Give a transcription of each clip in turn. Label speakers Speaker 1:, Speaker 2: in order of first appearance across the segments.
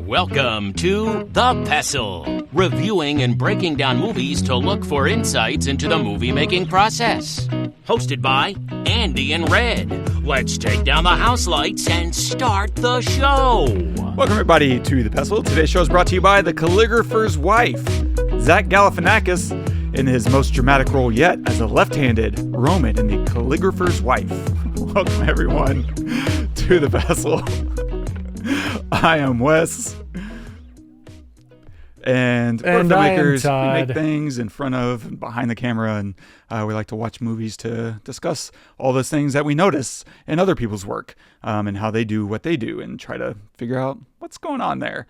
Speaker 1: Welcome to The Pestle, reviewing and breaking down movies to look for insights into the movie-making process. Hosted by Andy and Red. Let's take down the house lights and start the show.
Speaker 2: Welcome, everybody, to The Pestle. Today's show is brought to you by The Calligrapher's Wife. Zach Galifianakis in his most dramatic role yet as a left-handed Roman in The Calligrapher's Wife. Welcome, everyone, to The Pestle. I am Wes. And we're filmmakers. We make things in front of and behind the camera, and we like to watch movies to discuss all those things that we notice in other people's work, and how they do what they do, and try to figure out what's going on there.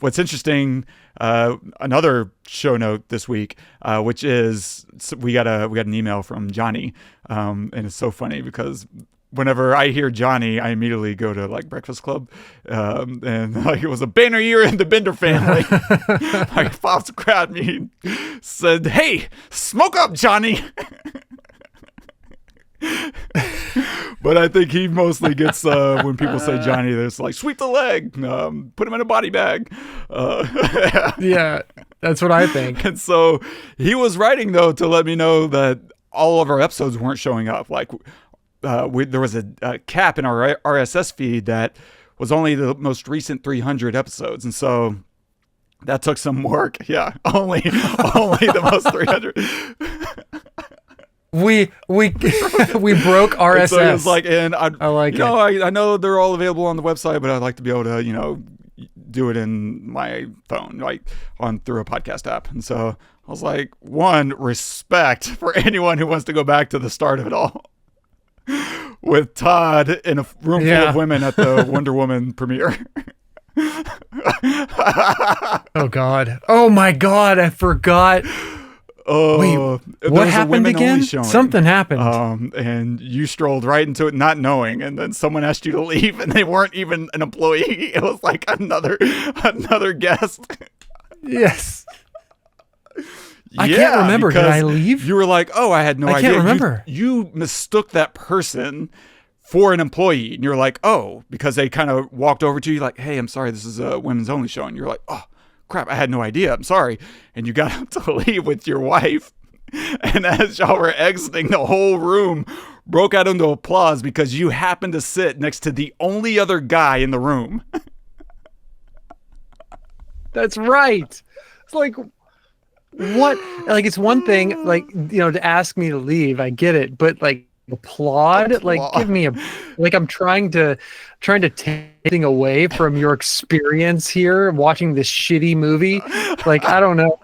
Speaker 2: What's interesting, another show note this week, which is we got an email from Johnny, and it's so funny because whenever I hear Johnny, I immediately go to like Breakfast Club, and like it was a banner year in the Bender family. Like Pops grabbed me, said, "Hey, smoke up, Johnny." But I think he mostly gets when people say Johnny, there's like sweep the leg, put him in a body bag.
Speaker 3: Yeah, that's what I think.
Speaker 2: And so he was writing though to let me know that all of our episodes weren't showing up. Like. There was a cap in our RSS feed that was only the most recent 300 episodes, and so that took some work. Yeah, only the most 300.
Speaker 3: We broke RSS.
Speaker 2: So it was like, and I like it. I know they're all available on the website, but I'd like to be able to do it in my phone, like through a podcast app. And so I was like, one, respect for anyone who wants to go back to the start of it all. With Todd in a room full of women at the Wonder Woman premiere.
Speaker 3: Oh God! Oh my God! I forgot.
Speaker 2: Oh,
Speaker 3: wait, what happened again? Something happened.
Speaker 2: And you strolled right into it, not knowing, and then someone asked you to leave, and they weren't even an employee. It was like another guest.
Speaker 3: Yes. I can't remember. Did I leave?
Speaker 2: You were like, "Oh, I had no idea."
Speaker 3: I can't remember.
Speaker 2: You mistook that person for an employee, and you're like, "Oh," because they kind of walked over to you like, "Hey, I'm sorry, this is a women's only show," and you're like, "Oh, crap, I had no idea. I'm sorry." And you got up to leave with your wife, and as y'all were exiting, the whole room broke out into applause because you happened to sit next to the only other guy in the room.
Speaker 3: That's right. It's like. What? Like, it's one thing, like, to ask me to leave, I get it, but like applaud, like give me I'm trying to take thing away from your experience here watching this shitty movie. Like, I don't know.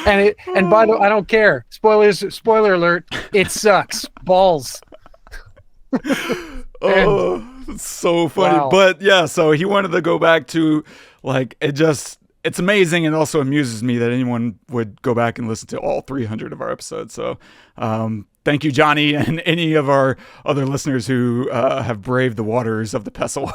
Speaker 3: And by the way, I don't care. Spoiler alert, it sucks. Balls.
Speaker 2: Oh, it's so funny. Wow. But yeah, so he wanted to go back to like it's amazing, and also amuses me that anyone would go back and listen to all 300 of our episodes. So thank you, Johnny, and any of our other listeners who have braved the waters of the Pestle.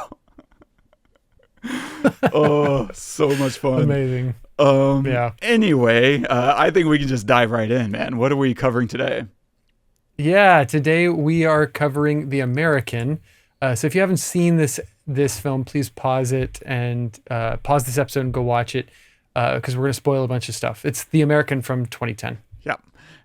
Speaker 2: Oh, so much fun.
Speaker 3: Amazing.
Speaker 2: Yeah. Anyway, I think we can just dive right in, man. What are we covering today?
Speaker 3: Yeah, today we are covering The American. So if you haven't seen this film, please pause it and pause this episode and go watch it because we're going to spoil a bunch of stuff. It's The American from 2010.
Speaker 2: Yeah.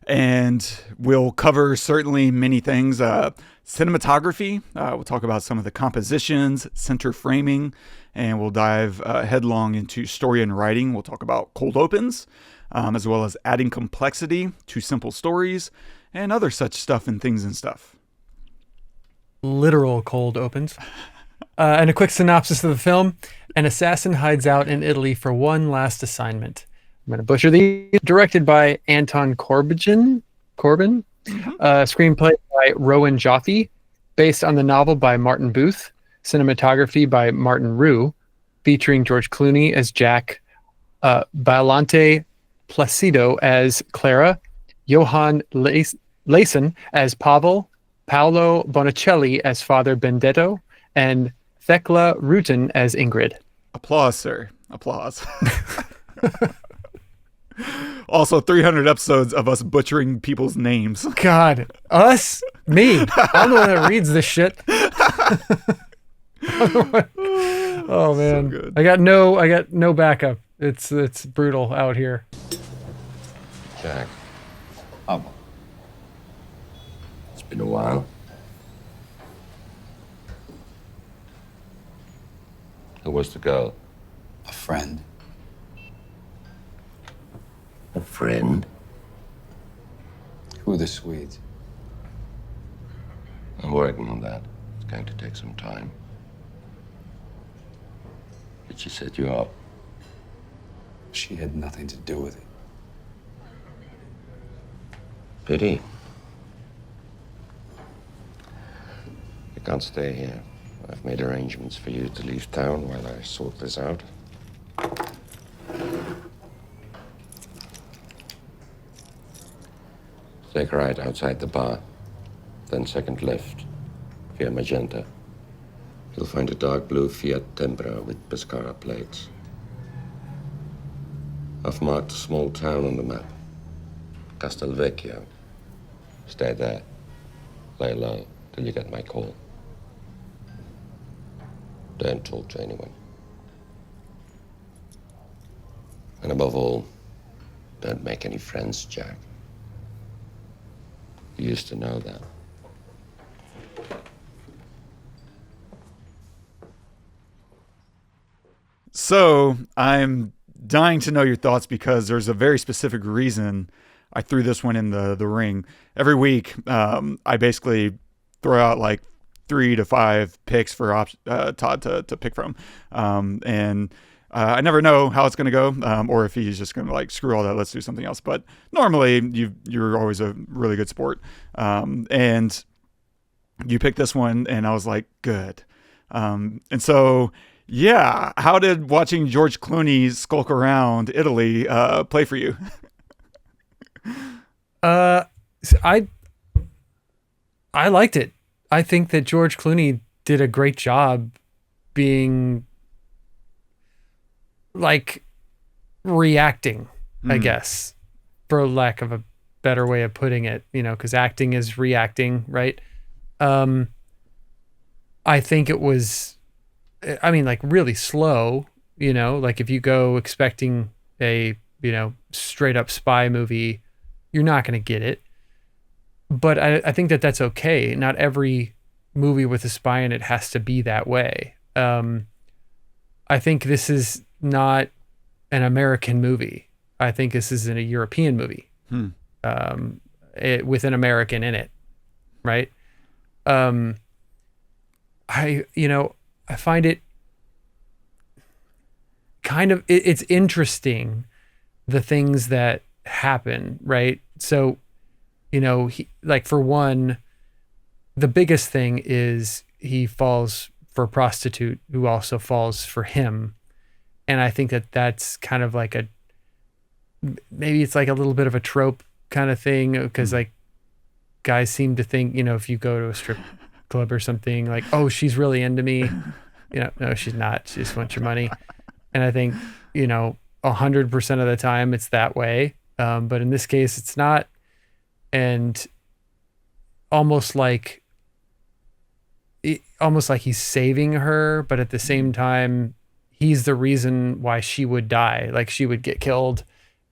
Speaker 2: And we'll cover certainly many things. Cinematography. We'll talk about some of the compositions, center framing, and we'll dive headlong into story and writing. We'll talk about cold opens, as well as adding complexity to simple stories and other such stuff and things and stuff.
Speaker 3: Literal cold opens. And a quick synopsis of the film. An assassin hides out in Italy for one last assignment. I'm going to butcher these. Directed by Anton Corbijn. Screenplay by Rowan Joffe. Based on the novel by Martin Booth. Cinematography by Martin Ruhe. Featuring George Clooney as Jack. Violante, Placido as Clara. Johan Leysen as Pavel. Paolo Bonacelli as Father Bendetto, and Thekla Reuten as Ingrid.
Speaker 2: Applause, sir. Applause. Also, 300 episodes of us butchering people's names.
Speaker 3: God. Us? Me. I'm the one that reads this shit. Oh man,
Speaker 2: So good.
Speaker 3: I got no backup. It's brutal out here.
Speaker 4: Jack. Pavel. It's been a while. Who was the girl?
Speaker 5: A friend.
Speaker 4: A friend?
Speaker 5: Who are the Swedes?
Speaker 4: I'm working on that. It's going to take some time. Did she set you up?
Speaker 5: She had nothing to do with it.
Speaker 4: Pity. You can't stay here. I've made arrangements for you to leave town while I sort this out. Take a right outside the bar, then second left, via Magenta. You'll find a dark blue Fiat Tempra with Pescara plates. I've marked a small town on the map, Castelvecchio. Stay there. Lay low till you get my call. Don't talk to anyone. And above all, don't make any friends, Jack. You used to know that.
Speaker 2: So I'm dying to know your thoughts because there's a very specific reason I threw this one in the ring. Every week, I basically throw out like 3 to 5 picks for Todd to pick from. And I never know how it's going to go, or if he's just going to like, screw all that, let's do something else. But normally you're always a really good sport. And you picked this one and I was like, good. And so, yeah, how did watching George Clooney skulk around Italy play for you?
Speaker 3: I liked it. I think that George Clooney did a great job being like reacting, I guess, for lack of a better way of putting it, because acting is reacting, right? I think it was, like really slow, like if you go expecting a, straight up spy movie, you're not going to get it. But I think that that's okay. Not every movie with a spy in it has to be that way. I think this is not an American movie. I think this is a European movie with an American in it, right? I find it kind of, it's interesting, the things that happen, right? So, he, like, for one, the biggest thing is he falls for a prostitute who also falls for him. And I think that that's kind of like maybe it's like a little bit of a trope kind of thing, because like guys seem to think, if you go to a strip club or something, like, oh, she's really into me. No, she's not. She just wants your money. And I think, 100% of the time it's that way. But in this case, it's not. And almost like he's saving her, but at the same time, he's the reason why she would die. Like, she would get killed.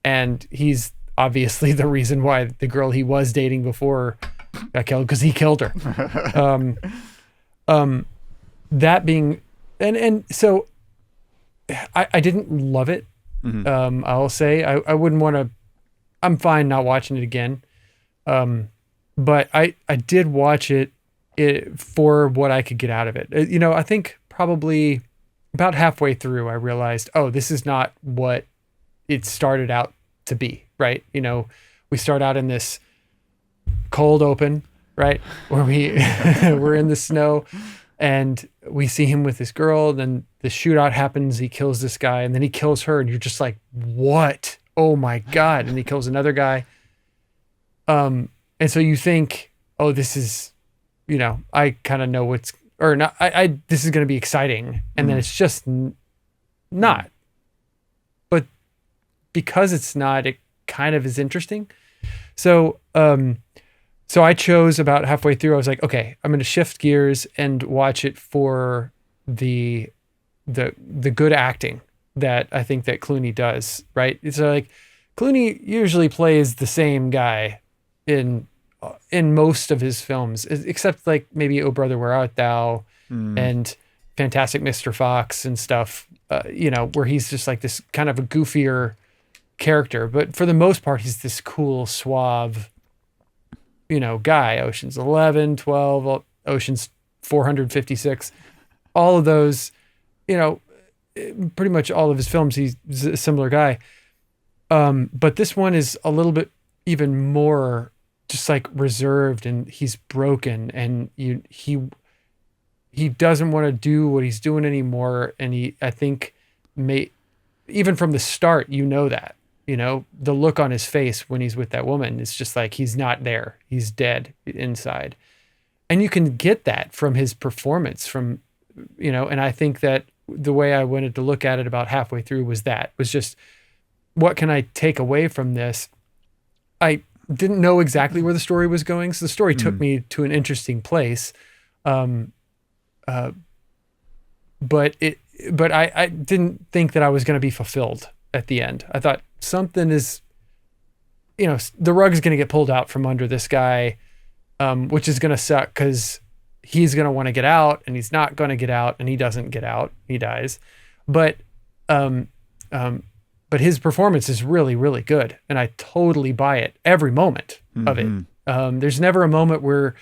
Speaker 3: And he's obviously the reason why the girl he was dating before got killed, because he killed her. That being, and so I didn't love it. I'll say I wouldn't want to, I'm fine not watching it again. But I did watch it for what I could get out of it. I think probably about halfway through, I realized, oh, this is not what it started out to be, right? We start out in this cold open, right? Where we're in the snow and we see him with this girl. Then the shootout happens. He kills this guy and then he kills her. And you're just like, what? Oh my God. And he kills another guy. And so you think, oh, this is, I kind of know this is going to be exciting. And then it's just not. But because it's not, it kind of is interesting. So I chose about halfway through, I was like, okay, I'm going to shift gears and watch it for the the good acting that I think that Clooney does, right? It's like Clooney usually plays the same guy in most of his films, except like maybe Oh Brother, Where Art Thou and Fantastic Mr. Fox and stuff, where he's just like this kind of a goofier character. But for the most part, he's this cool, suave, guy. Ocean's 11, 12, Ocean's 456, all of those, pretty much all of his films, he's a similar guy. But this one is a little bit even more just like reserved, and he's broken, and he doesn't want to do what he's doing anymore. And I think even from the start, that, the look on his face when he's with that woman is just like, he's not there. He's dead inside. And you can get that from his performance and I think that the way I wanted to look at it about halfway through was just, what can I take away from this? I didn't know exactly where the story was going. So the story took me to an interesting place. But I didn't think that I was going to be fulfilled at the end. I thought something is, the rug is going to get pulled out from under this guy, which is going to suck because he's going to want to get out, and he's not going to get out, and he doesn't get out. He dies. But his performance is really, really good. And I totally buy it every moment of it. There's never a moment where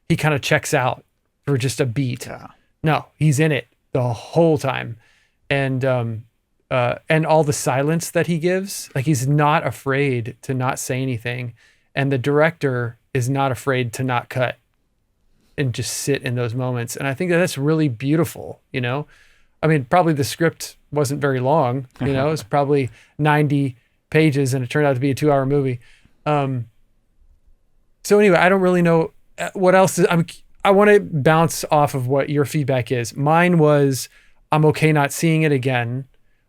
Speaker 3: he kind of checks out for just a beat. Yeah. No, he's in it the whole time. And all the silence that he gives, like he's not afraid to not say anything. And the director is not afraid to not cut and just sit in those moments. And I think that's really beautiful, I mean, probably the script wasn't very long, it's probably 90 pages, and it turned out to be a 2-hour movie. So anyway, I don't really know what else I want to bounce off of what your feedback is. Mine was, I'm okay not seeing it again,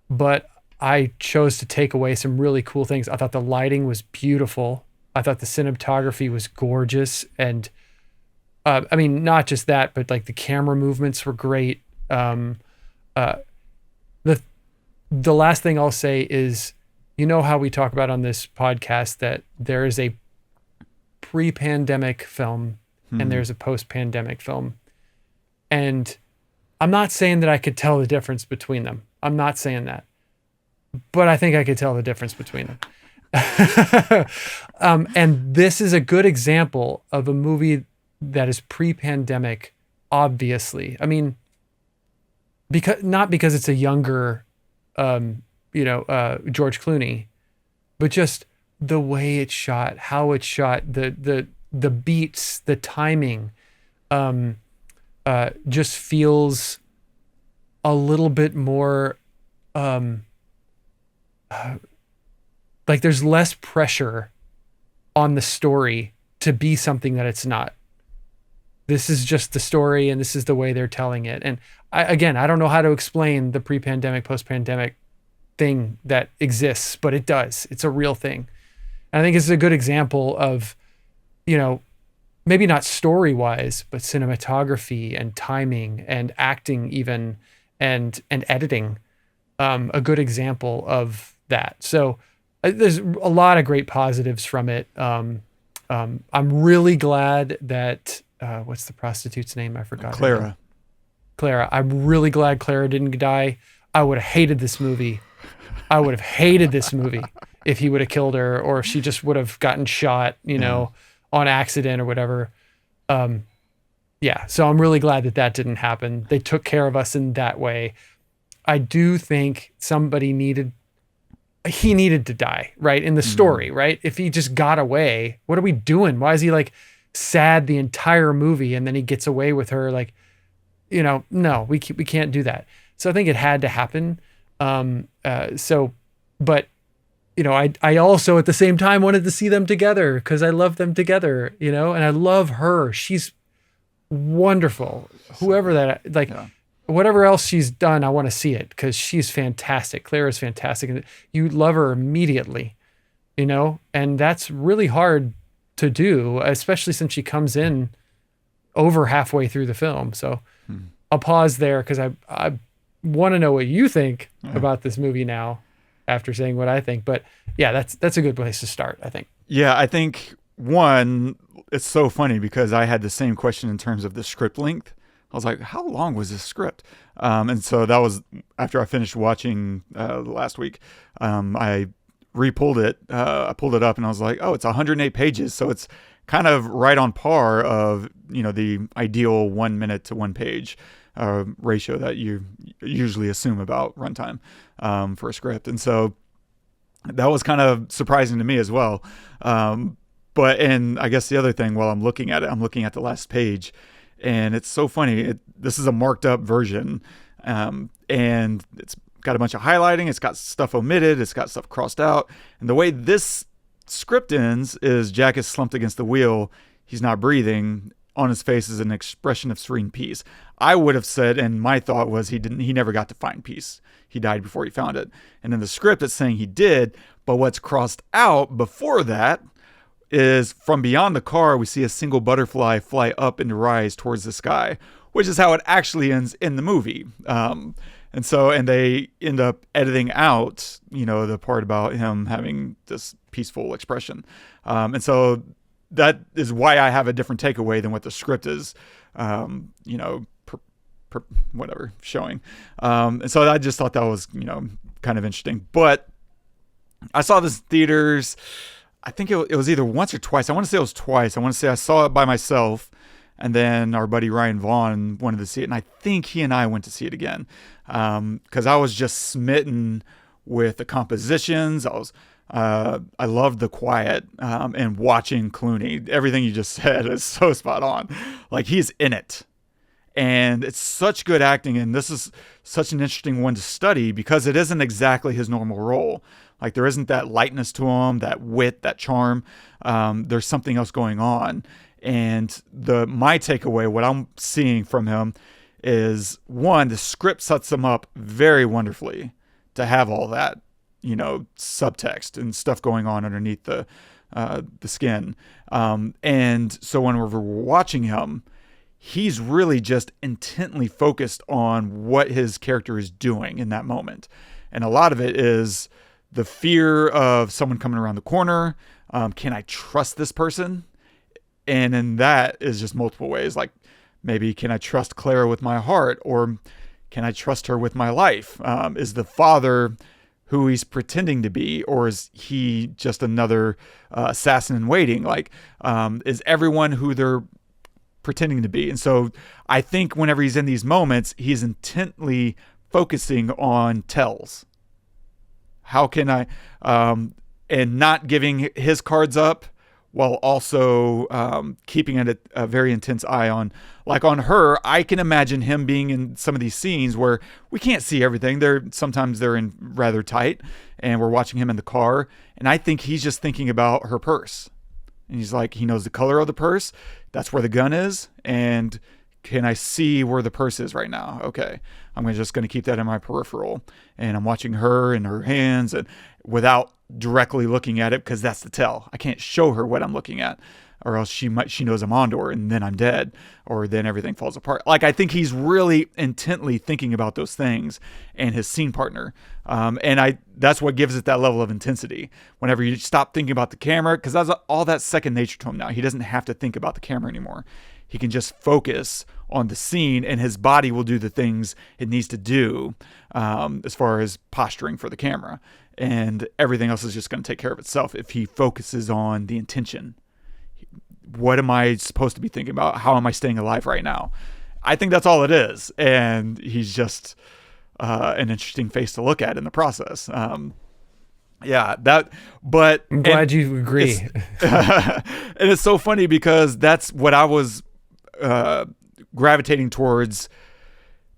Speaker 3: but I chose to take away some really cool things. I thought the lighting was beautiful. I thought the cinematography was gorgeous. And I mean, not just that, but like the camera movements were great. The last thing I'll say is, how we talk about on this podcast that there is a pre-pandemic film and there's a post-pandemic film. And I'm not saying that I could tell the difference between them. I'm not saying that. But I think I could tell the difference between them. And this is a good example of a movie that is pre-pandemic, obviously. I mean, not because it's a younger, George Clooney, but just the way it's shot, how it's shot, the beats, the timing, just feels a little bit more, like there's less pressure on the story to be something that it's not. This is just the story, and this is the way they're telling it. And I don't know how to explain the pre-pandemic, post-pandemic thing that exists, but it does. It's a real thing. And I think it's a good example of, maybe not story-wise, but cinematography and timing and acting even, and editing, a good example of that. So there's a lot of great positives from it. I'm really glad that, what's the prostitute's name? I forgot. Clara. I'm really glad Clara didn't die. I would have hated this movie. If he would have killed her, or if she just would have gotten shot, on accident or whatever. So I'm really glad that didn't happen. They took care of us in that way. I do think he needed to die, right? In the story, right? If he just got away, what are we doing? Why is he like sad the entire movie and then he gets away with her? Like, no, we can't do that. So I think it had to happen. But I also at the same time wanted to see them together because I love them together, and I love her. She's wonderful. Whoever that, whatever else she's done, I want to see it because she's fantastic. Clara's fantastic. And you love her immediately, and that's really hard to do, especially since she comes in over halfway through the film. So I'll pause there because I want to know what you think about this movie now after saying what I think. But yeah, that's a good place to start, I think.
Speaker 2: Yeah, I think one, it's so funny because I had the same question in terms of the script length. I was like, how long was this script? And so that was after I finished watching last week. I re-pulled it. I pulled it up and I was like, oh, it's 108 pages. So it's kind of right on par of, the ideal 1 minute to 1 page ratio that you usually assume about runtime for a script. And so that was kind of surprising to me as well. And I guess the other thing, while I'm looking at it, I'm looking at the last page, and it's so funny. This is a marked up version, and it's got a bunch of highlighting. It's got stuff omitted. It's got stuff crossed out. And the way this script ends is Jack is slumped against the wheel. He's not breathing. On his face is an expression of serene peace. I would have said, and my thought was he never got to find peace. He died before he found it. And in the script, it's saying he did. But what's crossed out before that is from beyond the car, we see a single butterfly fly up and rise towards the sky, which is how it actually ends in the movie. And they end up editing out, the part about him having this peaceful expression. And so that is why I have a different takeaway than what the script is, whatever, showing. And so I just thought that was, kind of interesting. But I saw this in theaters. I think it was either once or twice. I want to say it was twice. I want to say I saw it by myself, and then our buddy Ryan Vaughn wanted to see it, and I think he and I went to see it again because I was just smitten with the compositions. I loved the quiet and watching Clooney. Everything you just said is so spot on. Like, he's in it. And it's such good acting, and this is such an interesting one to study because it isn't exactly his normal role. Like, there isn't that lightness to him, that wit, that charm. There's something else going on. And my takeaway, what I'm seeing from him is, one, the script sets him up very wonderfully to have all that, subtext and stuff going on underneath the skin. And so when we're watching him, he's really just intently focused on what his character is doing in that moment. And a lot of it is the fear of someone coming around the corner. Can I trust this person? And then that is just multiple ways. Like, maybe, can I trust Clara with my heart? Or can I trust her with my life? Is the father who he's pretending to be, or is he just another assassin in waiting? Like, is everyone who they're pretending to be? And so I think whenever he's in these moments, he's intently focusing on tells. How can I, and not giving his cards up while also keeping a very intense eye on her. I can imagine him being in some of these scenes where we can't see everything. Sometimes they're in rather tight, and we're watching him in the car. And I think he's just thinking about her purse. And he's like, he knows the color of the purse. That's where the gun is. And can I see where the purse is right now? Okay. I'm just going to keep that in my peripheral. And I'm watching her and her hands, and without directly looking at it, because that's the tell. I can't show her what I'm looking at, or else she knows I'm onto her, and then I'm dead, or then everything falls apart. Like, I think he's really intently thinking about those things and his scene partner. And that's what gives it that level of intensity. Whenever you stop thinking about the camera, because that's all that second nature to him now. He doesn't have to think about the camera anymore. He can just focus on the scene, and his body will do the things it needs to do as far as posturing for the camera. And everything else is just going to take care of itself if he focuses on the intention. What am I supposed to be thinking about? How am I staying alive right now? I think that's all it is. And he's just an interesting face to look at in the process. But
Speaker 3: I'm glad you agree.
Speaker 2: And it's so funny because that's what I was gravitating towards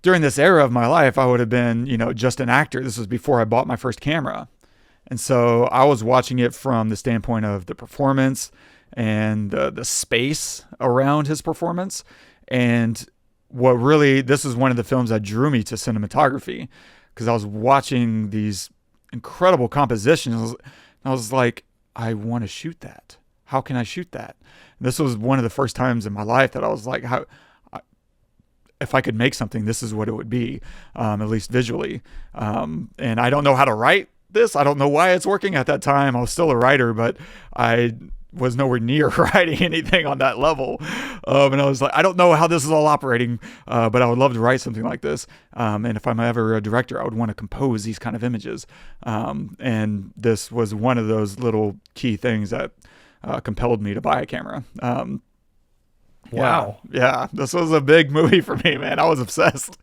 Speaker 2: during this era of my life. I would have been, just an actor. This was before I bought my first camera. And so I was watching it from the standpoint of the performance and the space around his performance. And this is one of the films that drew me to cinematography, because I was watching these incredible compositions. And I was like, I want to shoot that. How can I shoot that? And this was one of the first times in my life that I was like, if I could make something, this is what it would be, at least visually. And I don't know how to write this. I don't know why it's working at that time. I was still a writer, but I was nowhere near writing anything on that level. And I was like, I don't know how this is all operating, but I would love to write something like this. And if I'm ever a director, I would want to compose these kind of images. And this was one of those little key things that compelled me to buy a camera.
Speaker 3: Wow.
Speaker 2: Yeah, this was a big movie for me, man. I was obsessed.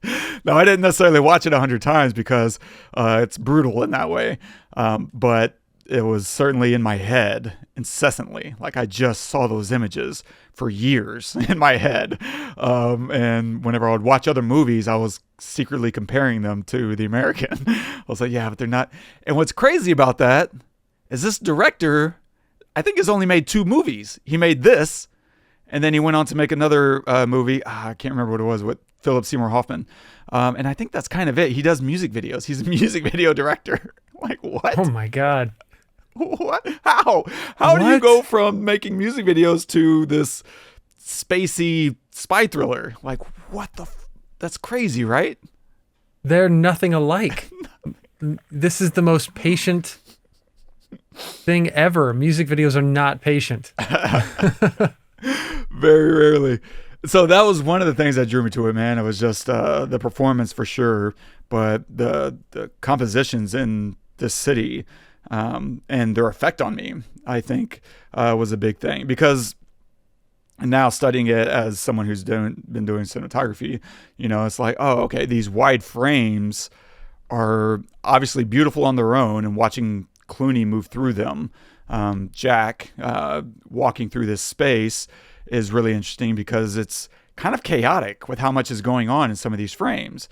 Speaker 2: Now, I didn't necessarily watch it 100 times because it's brutal in that way. But it was certainly in my head incessantly. Like, I just saw those images for years in my head. And whenever I would watch other movies, I was secretly comparing them to the American. I was like, yeah, but they're not. And what's crazy about that is this director, I think, has only made 2 movies. He made this, and then he went on to make another movie. I can't remember what it was, with Philip Seymour Hoffman. And I think that's kind of it. He does music videos. He's a music video director. Like, what?
Speaker 3: Oh my God.
Speaker 2: What? How do you go from making music videos to this spacey spy thriller? Like, what the? That's crazy, right?
Speaker 3: They're nothing alike. This is the most patient thing ever. Music videos are not patient.
Speaker 2: Very rarely. So that was one of the things that drew me to it, man. It was just the performance for sure, but the compositions in this city and their effect on me, I think, was a big thing. Because now studying it as someone who's been doing cinematography, it's like, oh, okay, these wide frames are obviously beautiful on their own, and watching Clooney move through them, Jack walking through this space, is really interesting because it's kind of chaotic with how much is going on in some of these frames.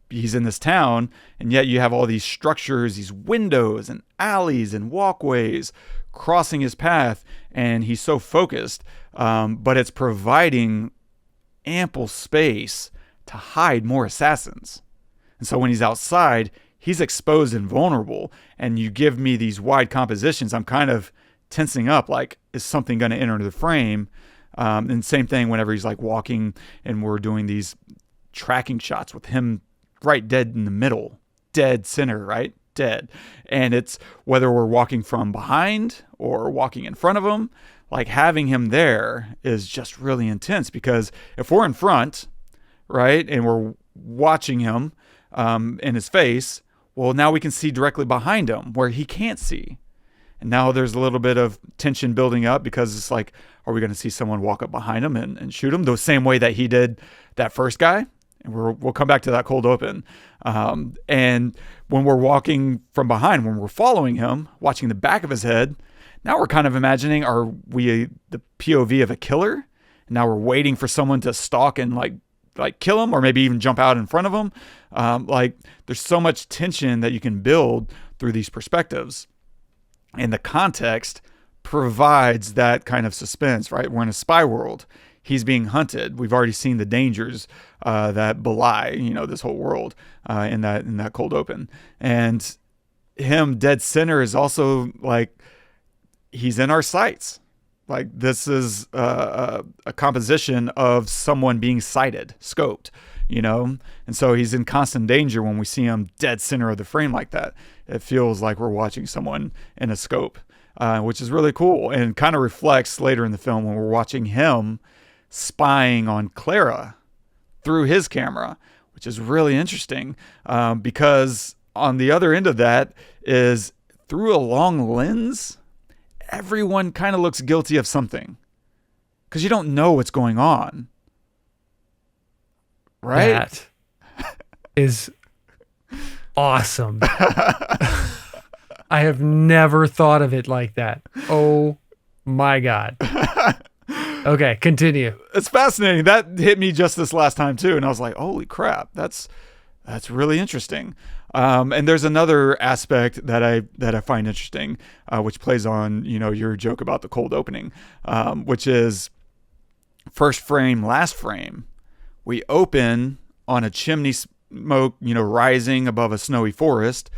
Speaker 2: He's in this town, and yet you have all these structures, these windows and alleys and walkways crossing his path, and he's so focused, but it's providing ample space to hide more assassins. And so when he's outside, he's exposed and vulnerable, and you give me these wide compositions, I'm kind of tensing up, like, is something going to enter the frame? And same thing whenever he's like walking and we're doing these tracking shots with him right dead in the middle, dead center, right? Dead. And it's whether we're walking from behind or walking in front of him, like, having him there is just really intense, because if we're in front, right, and we're watching him in his face, well, now we can see directly behind him where he can't see. And now there's a little bit of tension building up, because it's like, are we going to see someone walk up behind him and shoot him the same way that he did that first guy? And we'll come back to that cold open. And when we're walking from behind, when we're following him, watching the back of his head, now we're kind of imagining, are we the POV of a killer? And now we're waiting for someone to stalk and like kill him, or maybe even jump out in front of him. Like, there's so much tension that you can build through these perspectives. And the context provides that kind of suspense, right? We're in a spy world. He's being hunted. We've already seen the dangers that belie, this whole world in that cold open. And him dead center is also like, he's in our sights. Like, this is a composition of someone being sighted, scoped, and so he's in constant danger when we see him dead center of the frame like that. It feels like we're watching someone in a scope, which is really cool, and kind of reflects later in the film when we're watching him spying on Clara through his camera, which is really interesting, because on the other end of that is, through a long lens, everyone kind of looks guilty of something, because you don't know what's going on. Right?
Speaker 3: That is awesome. I have never thought of it like that. Oh my God. Okay, continue.
Speaker 2: It's fascinating. That hit me just this last time too, and I was like, holy crap, that's really interesting. And there's another aspect that I find interesting, which plays on, your joke about the cold opening, which is first frame, last frame. We open on a chimney smoke, rising above a snowy forest,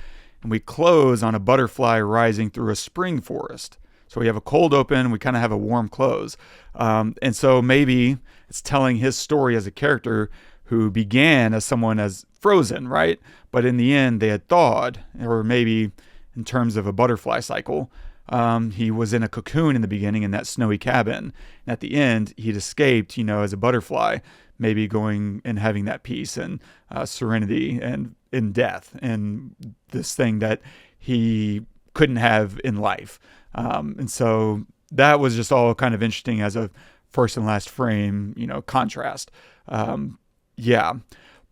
Speaker 2: and we close on a butterfly rising through a spring forest. So we have a cold open, we kind of have a warm close. And so maybe it's telling his story as a character who began as someone as frozen, right? But in the end, they had thawed, or maybe in terms of a butterfly cycle, he was in a cocoon in the beginning in that snowy cabin. And at the end, he'd escaped, as a butterfly, maybe going and having that peace and serenity and in death and this thing that he couldn't have in life. And so that was just all kind of interesting as a first and last frame, contrast. Yeah.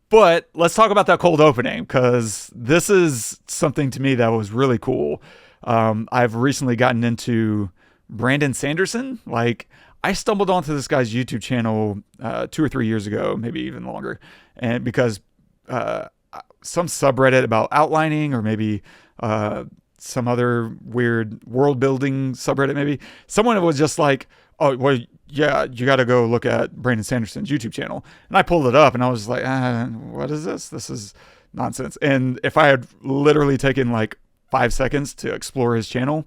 Speaker 2: But let's talk about that cold opening, because this is something to me that was really cool. I've recently gotten into Brandon Sanderson. Like, I stumbled onto this guy's YouTube channel 2 or 3 years ago, maybe even longer. And because some subreddit about outlining, or maybe some other weird world building subreddit, maybe someone was just like, oh, well, yeah, you got to go look at Brandon Sanderson's YouTube channel. And I pulled it up and I was like, what is this? This is nonsense. And if I had literally taken like 5 seconds to explore his channel,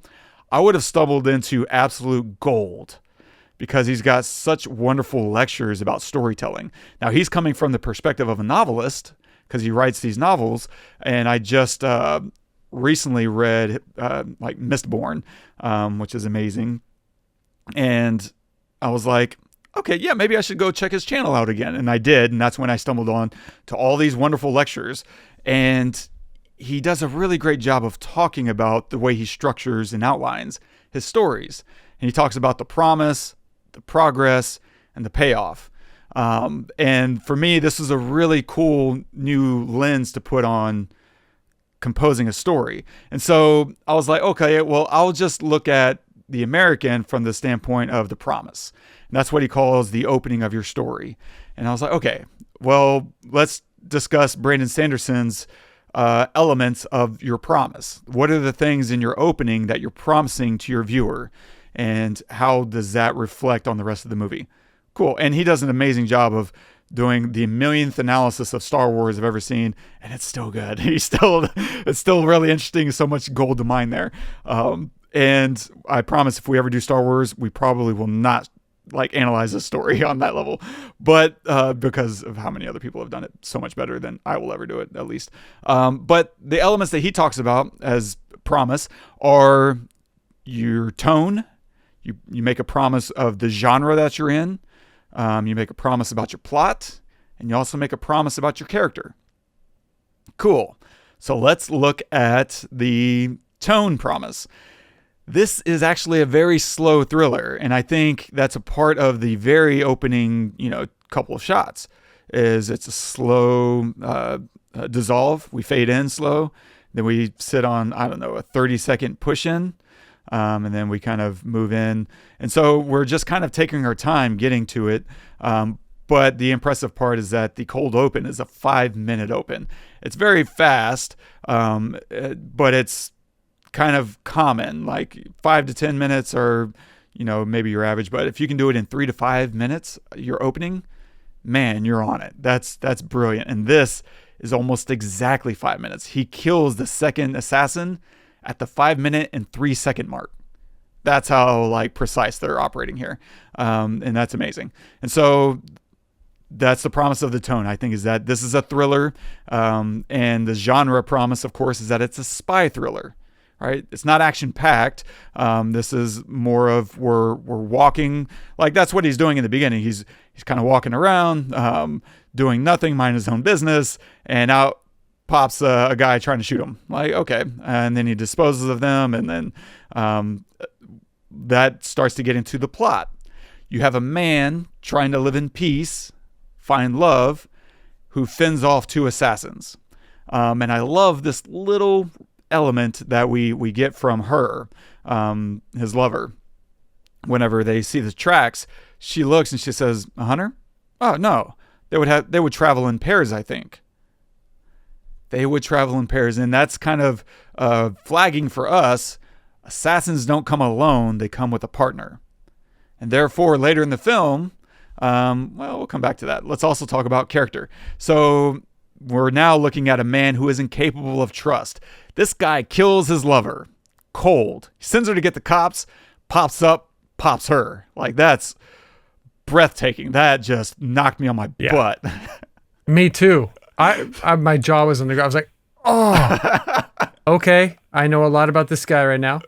Speaker 2: I would have stumbled into absolute gold, because he's got such wonderful lectures about storytelling. Now, he's coming from the perspective of a novelist, because he writes these novels. And I just recently read like Mistborn, which is amazing. And I was like, okay, yeah, maybe I should go check his channel out again. And I did. And that's when I stumbled on to all these wonderful lectures. And he does a really great job of talking about the way he structures and outlines his stories. And he talks about the promise, the progress, and the payoff. And for me, this is a really cool new lens to put on composing a story. And so I was like, okay, well, I'll just look at the American from the standpoint of the promise. And that's what he calls the opening of your story. And I was like, okay, well, let's discuss Brandon Sanderson's elements of your promise. What are the things in your opening that you're promising to your viewer? And how does that reflect on the rest of the movie? Cool. And he does an amazing job of doing the millionth analysis of Star Wars I've ever seen, and it's still good. It's still really interesting. So much gold to mine there. And I promise if we ever do Star Wars, we probably will not like analyze the story on that level, but because of how many other people have done it so much better than I will ever do it, at least. But the elements that he talks about as promise are your tone. You make a promise of the genre that you're in. You make a promise about your plot, and you also make a promise about your character. Cool. So let's look at the tone promise. This is actually a very slow thriller, and I think that's a part of the very opening, couple of shots. Is it's a slow dissolve. We fade in slow, then we sit on, I don't know, a 30-second push in, and then we kind of move in. And so we're just kind of taking our time getting to it. But the impressive part is that the cold open is a 5-minute open. It's very fast, but it's kind of common. Like 5 to 10 minutes are, maybe your average. But if you can do it in 3 to 5 minutes, your opening, man, you're on it. That's brilliant. And this is almost exactly 5 minutes. He kills the second assassin at the 5-minute and 3-second mark. That's how precise they're operating here. And that's amazing. And so that's the promise of the tone, I think, is that this is a thriller. And the genre promise, of course, is that it's a spy thriller. Right? It's not action packed. This is more of we're walking, that's what he's doing in the beginning. He's kind of walking around, doing nothing, mind his own business, and out pops a guy trying to shoot him. Okay, and then he disposes of them, and then that starts to get into the plot. You have a man trying to live in peace, find love, who fends off 2 assassins, and I love this little element that we get from her, his lover. Whenever they see the tracks, she looks and she says, "A hunter? Oh no, they would travel in pairs. I think they would travel in pairs," and that's kind of flagging for us. Assassins don't come alone; they come with a partner, and therefore later in the film, we'll come back to that. Let's also talk about character. So we're now looking at a man who is incapable of trust. This guy kills his lover cold. He sends her to get the cops, pops up, pops her. Like, that's breathtaking. That just knocked me on my butt.
Speaker 3: Me too. I my jaw was on the ground. I was like, oh, okay. I know a lot about this guy right now.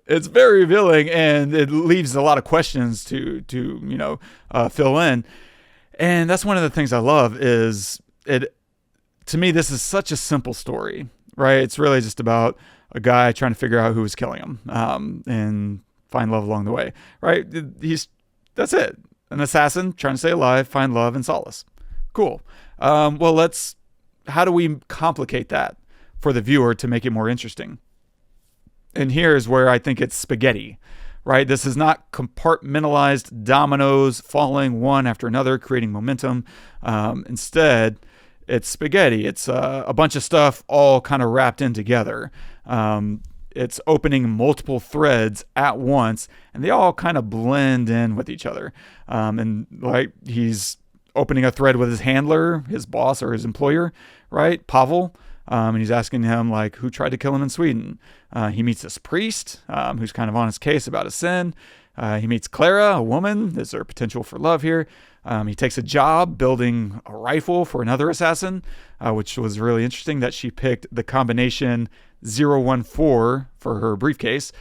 Speaker 2: It's very revealing, and it leaves a lot of questions to fill in. And that's one of the things I love is it. To me, this is such a simple story, right? It's really just about a guy trying to figure out who was killing him, and find love along the way, right? That's it. An assassin trying to stay alive, find love and solace. Cool. Well, how do we complicate that for the viewer to make it more interesting? And here's where I think it's spaghetti, right? This is not compartmentalized dominoes falling one after another, creating momentum. Instead, it's spaghetti. It's a bunch of stuff all kind of wrapped in together. It's opening multiple threads at once, and they all kind of blend in with each other. And like, he's opening a thread with his handler, his boss or his employer, right? Pavel. And he's asking him, like, who tried to kill him in Sweden? He meets this priest who's kind of on his case about his sin. He meets Clara, a woman. Is there potential for love here? He takes a job building a rifle for another assassin, which was really interesting that she picked the combination 014 for her briefcase,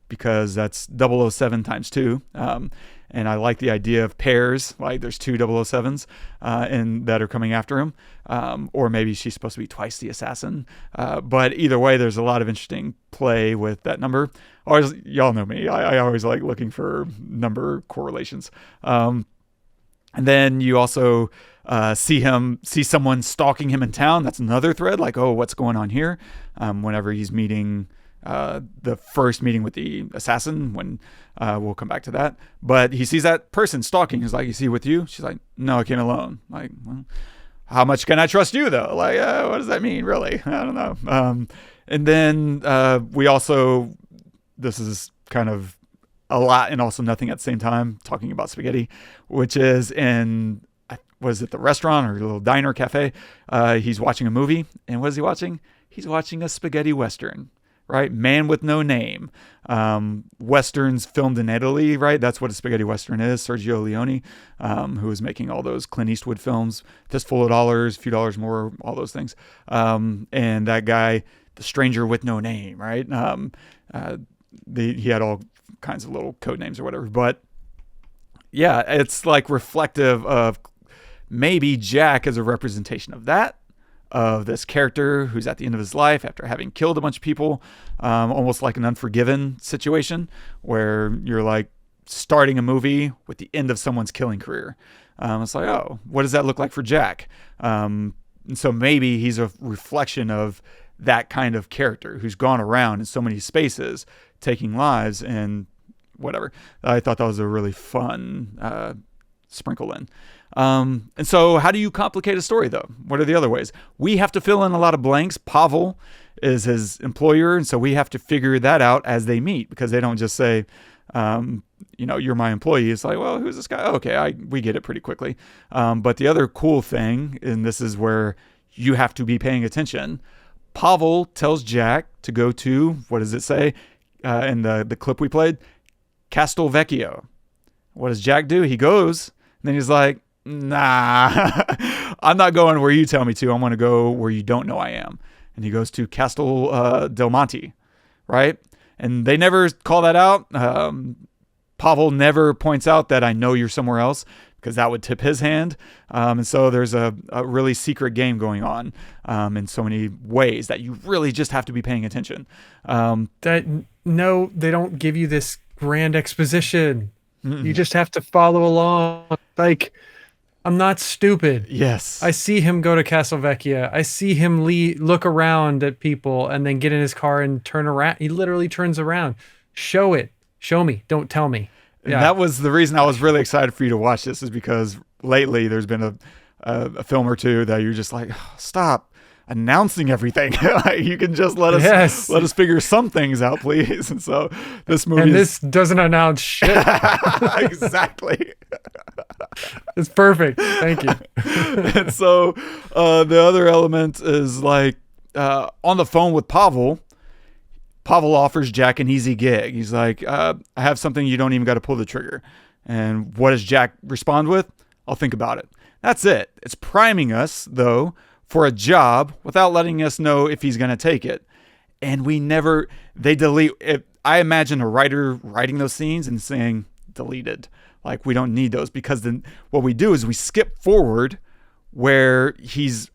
Speaker 2: because that's 007 times 2. And I like the idea of pairs, like there's 2 007s and that are coming after him. Or maybe she's supposed to be twice the assassin. But either way, there's a lot of interesting play with that number. Y'all know me. I always like looking for number correlations. And then you also see someone stalking him in town. That's another thread, like, oh, what's going on here? Whenever he's meeting the first meeting with the assassin, when we'll come back to that. But he sees that person stalking. He's like, is he with you? She's like, no, I came alone. Like, well, how much can I trust you, though? Like, what does that mean, really? I don't know. And then we also, this is kind of a lot and also nothing at the same time, talking about spaghetti, which is was it the restaurant or a little diner cafe? He's watching a movie. And what is he watching? He's watching a spaghetti Western. Right? Man with No Name. Westerns filmed in Italy, right? That's what a spaghetti Western is. Sergio Leone, who was making all those Clint Eastwood films, Fistful of Dollars, Few Dollars More, all those things. And that guy, the stranger with no name, right? He had all kinds of little code names or whatever. But yeah, it's like reflective of maybe Jack as a representation of that, of this character who's at the end of his life after having killed a bunch of people, almost like an Unforgiven situation where you're like starting a movie with the end of someone's killing career. It's like, oh, what does that look like for Jack? And so maybe he's a reflection of that kind of character who's gone around in so many spaces taking lives and whatever. I thought that was a really fun sprinkle in. And so how do you complicate a story, though? What are the other ways? We have to fill in a lot of blanks. Pavel is his employer, and so we have to figure that out as they meet, because they don't just say, you're my employee. It's like, well, who's this guy? Oh, okay, we get it pretty quickly. But the other cool thing, and this is where you have to be paying attention, Pavel tells Jack to go to, what does it say in the clip we played? Castelvecchio. What does Jack do? He goes, and then he's like, nah, I'm not going where you tell me to. I'm going to go where you don't know I am. And he goes to Castel del Monte, right? And they never call that out. Pavel never points out that I know you're somewhere else, because that would tip his hand. And so there's a really secret game going on in so many ways that you really just have to be paying attention.
Speaker 3: No, they don't give you this grand exposition. You just have to follow along. Like, I'm not stupid.
Speaker 2: Yes.
Speaker 3: I see him go to Castelvecchia. I see him look around at people and then get in his car and turn around. He literally turns around. Show it. Show me. Don't tell me.
Speaker 2: Yeah. And that was the reason I was really excited for you to watch this, is because lately there's been a film or two that you're just like, oh, stop announcing everything. Like, you can just let us figure some things out, please. And so this movie,
Speaker 3: and this doesn't announce shit.
Speaker 2: Exactly.
Speaker 3: It's perfect. Thank you.
Speaker 2: And so the other element is like on the phone with Pavel, Pavel offers Jack an easy gig. He's like, I have something you don't even got to pull the trigger. And what does Jack respond with? I'll think about it. That's it. It's priming us, though, for a job without letting us know if he's going to take it. And they delete it. I imagine a writer writing those scenes and saying, deleted. Like, we don't need those, because then what we do is we skip forward where he's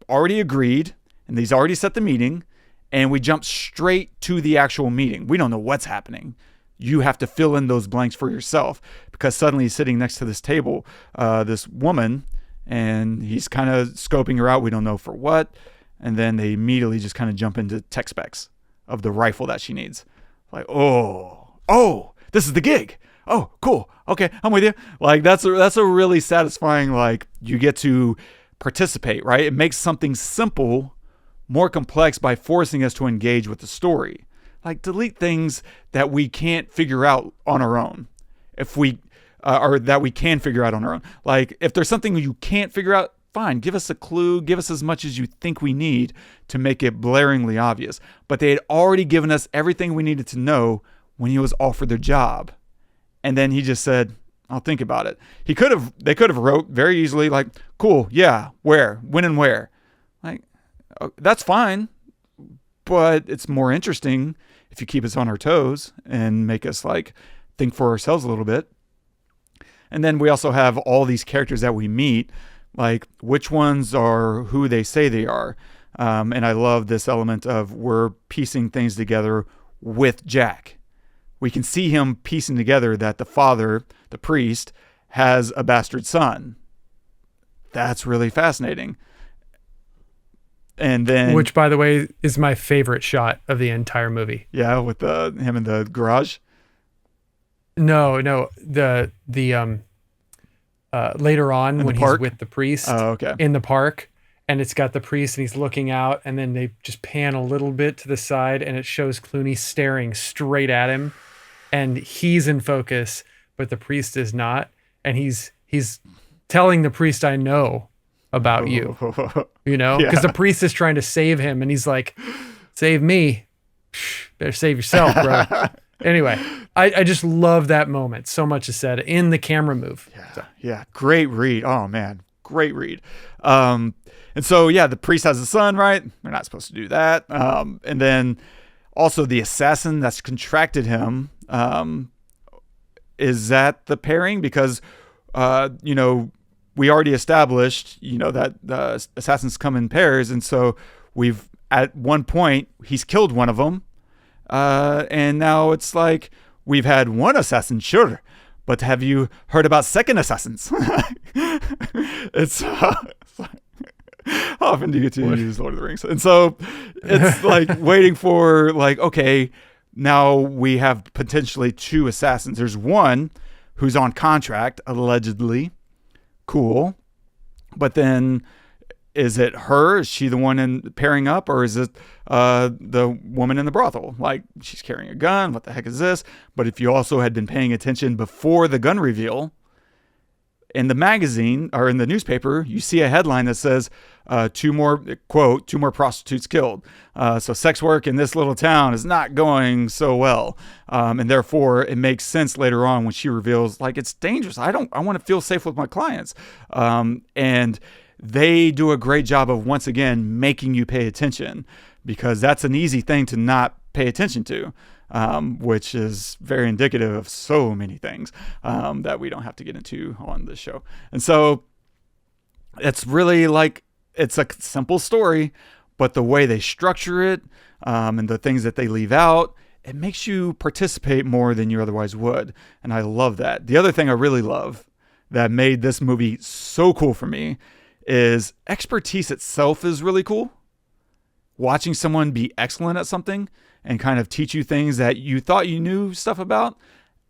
Speaker 2: already agreed and he's already set the meeting, and we jump straight to the actual meeting. We don't know what's happening. You have to fill in those blanks for yourself, because suddenly he's sitting next to this table, this woman, and he's kind of scoping her out. We don't know for what. And then they immediately just kind of jump into tech specs of the rifle that she needs. Like, oh, this is the gig. Oh, cool. Okay, I'm with you. Like, that's a really satisfying, like, you get to participate, right? It makes something simple more complex by forcing us to engage with the story. Like, delete things that we can't figure out on our own. Or that we can figure out on our own. Like, if there's something you can't figure out, fine, give us a clue, give us as much as you think we need to make it blaringly obvious. But they had already given us everything we needed to know when he was offered the job. And then he just said, I'll think about it. They could have wrote very easily, like, cool, yeah, where, when and where. Like, that's fine, but it's more interesting if you keep us on our toes and make us, like, think for ourselves a little bit. And then we also have all these characters that we meet, like, which ones are who they say they are. And I love this element of we're piecing things together with Jack. We can see him piecing together that the father, the priest, has a bastard son. That's really fascinating. And then,
Speaker 3: which, by the way, is my favorite shot of the entire movie.
Speaker 2: Yeah, with him in the garage.
Speaker 3: No, the later on when he's with the priest.
Speaker 2: Oh, okay.
Speaker 3: In the park, and it's got the priest and he's looking out, and then they just pan a little bit to the side and it shows Clooney staring straight at him, and he's in focus, but the priest is not, and he's telling the priest, I know about you, because the priest is trying to save him, and he's like, save me, better save yourself, bro. Anyway, I just love that moment. So much is said in the camera move.
Speaker 2: Yeah, great read. Oh man, great read. And so the priest has a son, right? They're not supposed to do that. And then also the assassin that's contracted him, is that the pairing? Because we already established, that the assassins come in pairs. And so at one point, he's killed one of them. And now it's like, we've had one assassin, sure. But have you heard about second assassins? It's how often do you get to use Lord of the Rings? And so it's like waiting for, like, okay, now we have potentially two assassins. There's one who's on contract, allegedly. Cool. But then is it her? Is she the one in pairing up? Or is it the woman in the brothel? Like, she's carrying a gun. What the heck is this? But if you also had been paying attention before the gun reveal, in the magazine or in the newspaper, you see a headline that says, two more prostitutes killed. So sex work in this little town is not going so well. And therefore it makes sense later on when she reveals, like, it's dangerous. I want to feel safe with my clients. And they do a great job of, once again, making you pay attention, because that's an easy thing to not pay attention to. Which is very indicative of so many things that we don't have to get into on this show. And so it's really like, it's a simple story, but the way they structure it and the things that they leave out, it makes you participate more than you otherwise would. And I love that. The other thing I really love that made this movie so cool for me is expertise itself is really cool. Watching someone be excellent at something and kind of teach you things that you thought you knew stuff about,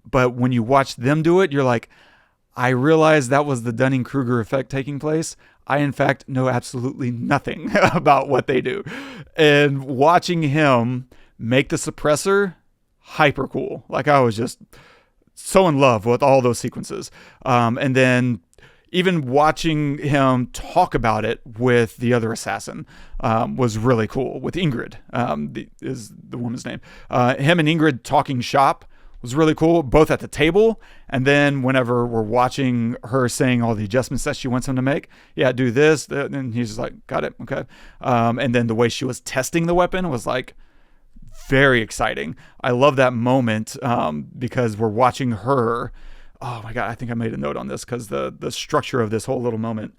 Speaker 2: but when you watch them do it, you're like, I realized that was the Dunning-Kruger effect taking place. I, in fact, know absolutely nothing about what they do. And watching him make the suppressor, hyper cool. Like, I was just so in love with all those sequences. And then even watching him talk about it with the other assassin was really cool. With Ingrid, is the woman's name. Him and Ingrid talking shop was really cool, both at the table and then whenever we're watching her saying all the adjustments that she wants him to make. Yeah, do this. And he's just like, got it. Okay. And then the way she was testing the weapon was like very exciting. I love that moment because we're watching her. Oh my God, I think I made a note on this because the structure of this whole little moment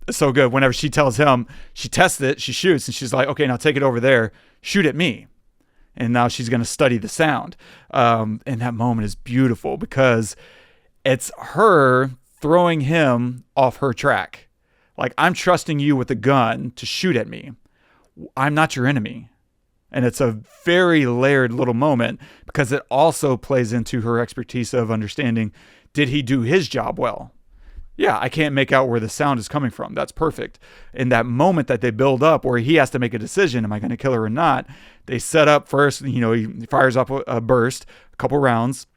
Speaker 2: is so good. Whenever she tells him, she tests it, she shoots, and she's like, okay, now take it over there, shoot at me. And now she's going to study the sound. And that moment is beautiful because it's her throwing him off her track. Like, I'm trusting you with a gun to shoot at me. I'm not your enemy. And it's a very layered little moment because it also plays into her expertise of understanding, did he do his job well? Yeah, I can't make out where the sound is coming from. That's perfect. In that moment that they build up where he has to make a decision, am I going to kill her or not? They set up first, he fires up a burst, a couple rounds.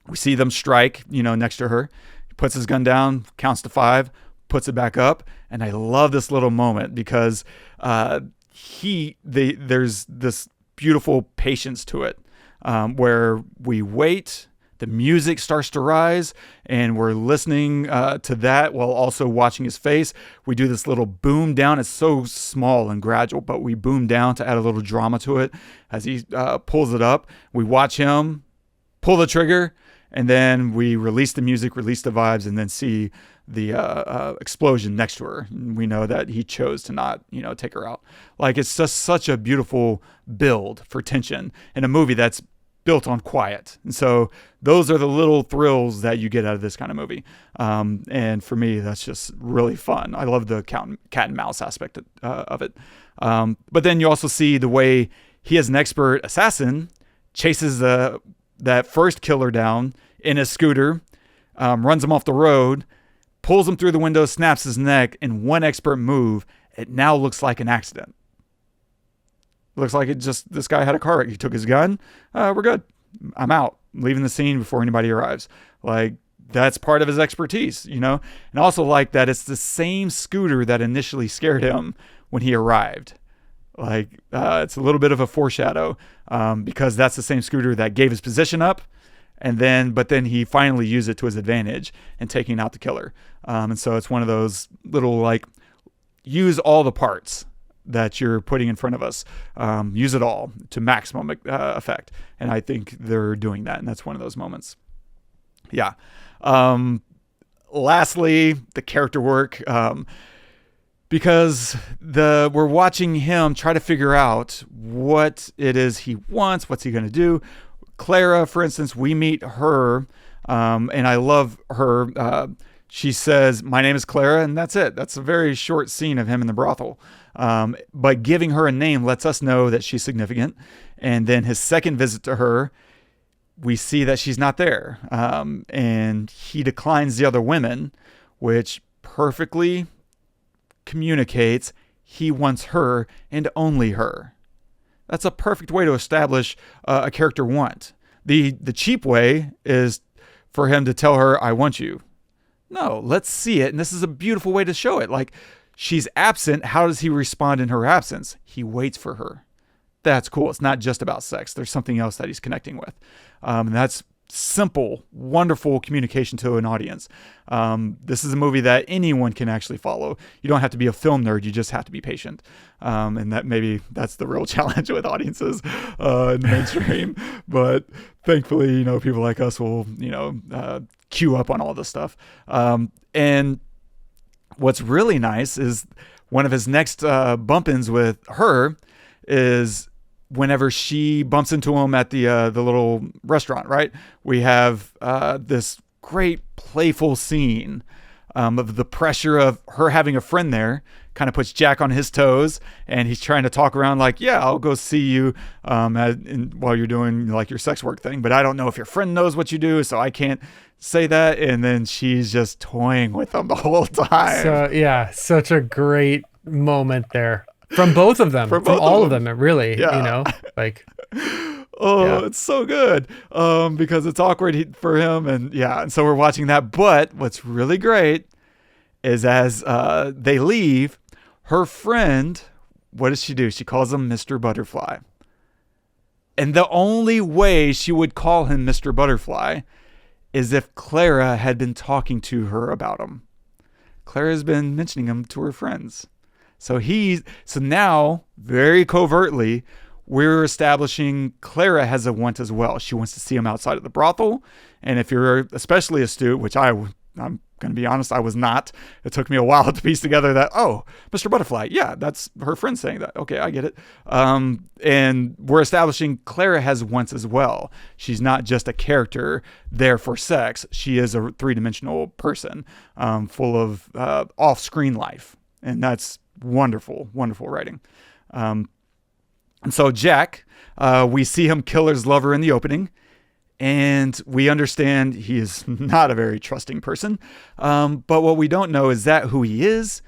Speaker 2: We see them strike, next to her. He puts his gun down, counts to 5, puts it back up. And I love this little moment because there's this beautiful patience to it where we wait. The music starts to rise and we're listening to that while also watching his face. We do this little boom down. It's so small and gradual, but we boom down to add a little drama to it as he pulls it up. We watch him pull the trigger and then we release the music, release the vibes, and then see the explosion next to her. And we know that he chose to not, take her out. Like, it's just such a beautiful build for tension in a movie that's built on quiet. And so those are the little thrills that you get out of this kind of movie. And for me, that's just really fun. I love the cat and mouse aspect of it. But then you also see the way he, as an expert assassin, chases that first killer down in a scooter, runs him off the road, pulls him through the window, snaps his neck. In one expert move, it now looks like an accident. Looks like this guy had a car wreck. He took his gun. We're good. I'm out. I'm leaving the scene before anybody arrives. Like, that's part of his expertise, And also like that it's the same scooter that initially scared him when he arrived. Like, it's a little bit of a foreshadow because that's the same scooter that gave his position up. But then he finally used it to his advantage in taking out the killer. And so it's one of those little, like, use all the parts that you're putting in front of us. Use it all to maximum effect. And I think they're doing that. And that's one of those moments. Yeah. Lastly, the character work. Because we're watching him try to figure out what it is he wants. What's he going to do? Clara, for instance, we meet her. And I love her. She says, "My name is Clara," and that's it. That's a very short scene of him in the brothel. But giving her a name lets us know that she's significant. And then his second visit to her, we see that she's not there. And he declines the other women, which perfectly communicates he wants her and only her. That's a perfect way to establish a character want. The cheap way is for him to tell her, "I want you." No, let's see it. And this is a beautiful way to show it. Like, she's absent. How does he respond in her absence? He waits for her. That's cool. It's not just about sex. There's something else that he's connecting with. And that's simple, wonderful communication to an audience. This is a movie that anyone can actually follow. You don't have to be a film nerd. You just have to be patient. And that's the real challenge with audiences in the mainstream. But thankfully, people like us will, queue up on all this stuff. And what's really nice is one of his next bump-ins with her is whenever she bumps into him at the little restaurant, right? We have this great playful scene of the pressure of her having a friend there, kind of puts Jack on his toes, and he's trying to talk around like, "Yeah, I'll go see you while you're doing like your sex work thing, but I don't know if your friend knows what you do, so I can't say that." And then she's just toying with him the whole time.
Speaker 3: So yeah, such a great moment there from both of them, from all of them. Really,
Speaker 2: yeah.
Speaker 3: like.
Speaker 2: It's so good because it's awkward for him. And so we're watching that. But what's really great is as they leave, her friend, what does she do? She calls him Mr. Butterfly. And the only way she would call him Mr. Butterfly is if Clara had been talking to her about him. Clara's been mentioning him to her friends. So now, very covertly, we're establishing Clara has a want as well. She wants to see him outside of the brothel. And if you're especially astute, which I'm going to be honest, I was not. It took me a while to piece together that, Mr. Butterfly. Yeah, that's her friend saying that. Okay, I get it. And we're establishing Clara has wants as well. She's not just a character there for sex. She is a three-dimensional person full of off-screen life. And that's wonderful, wonderful writing. And so Jack, we see him kill his lover in the opening, and we understand he is not a very trusting person. But what we don't know, is that who he is,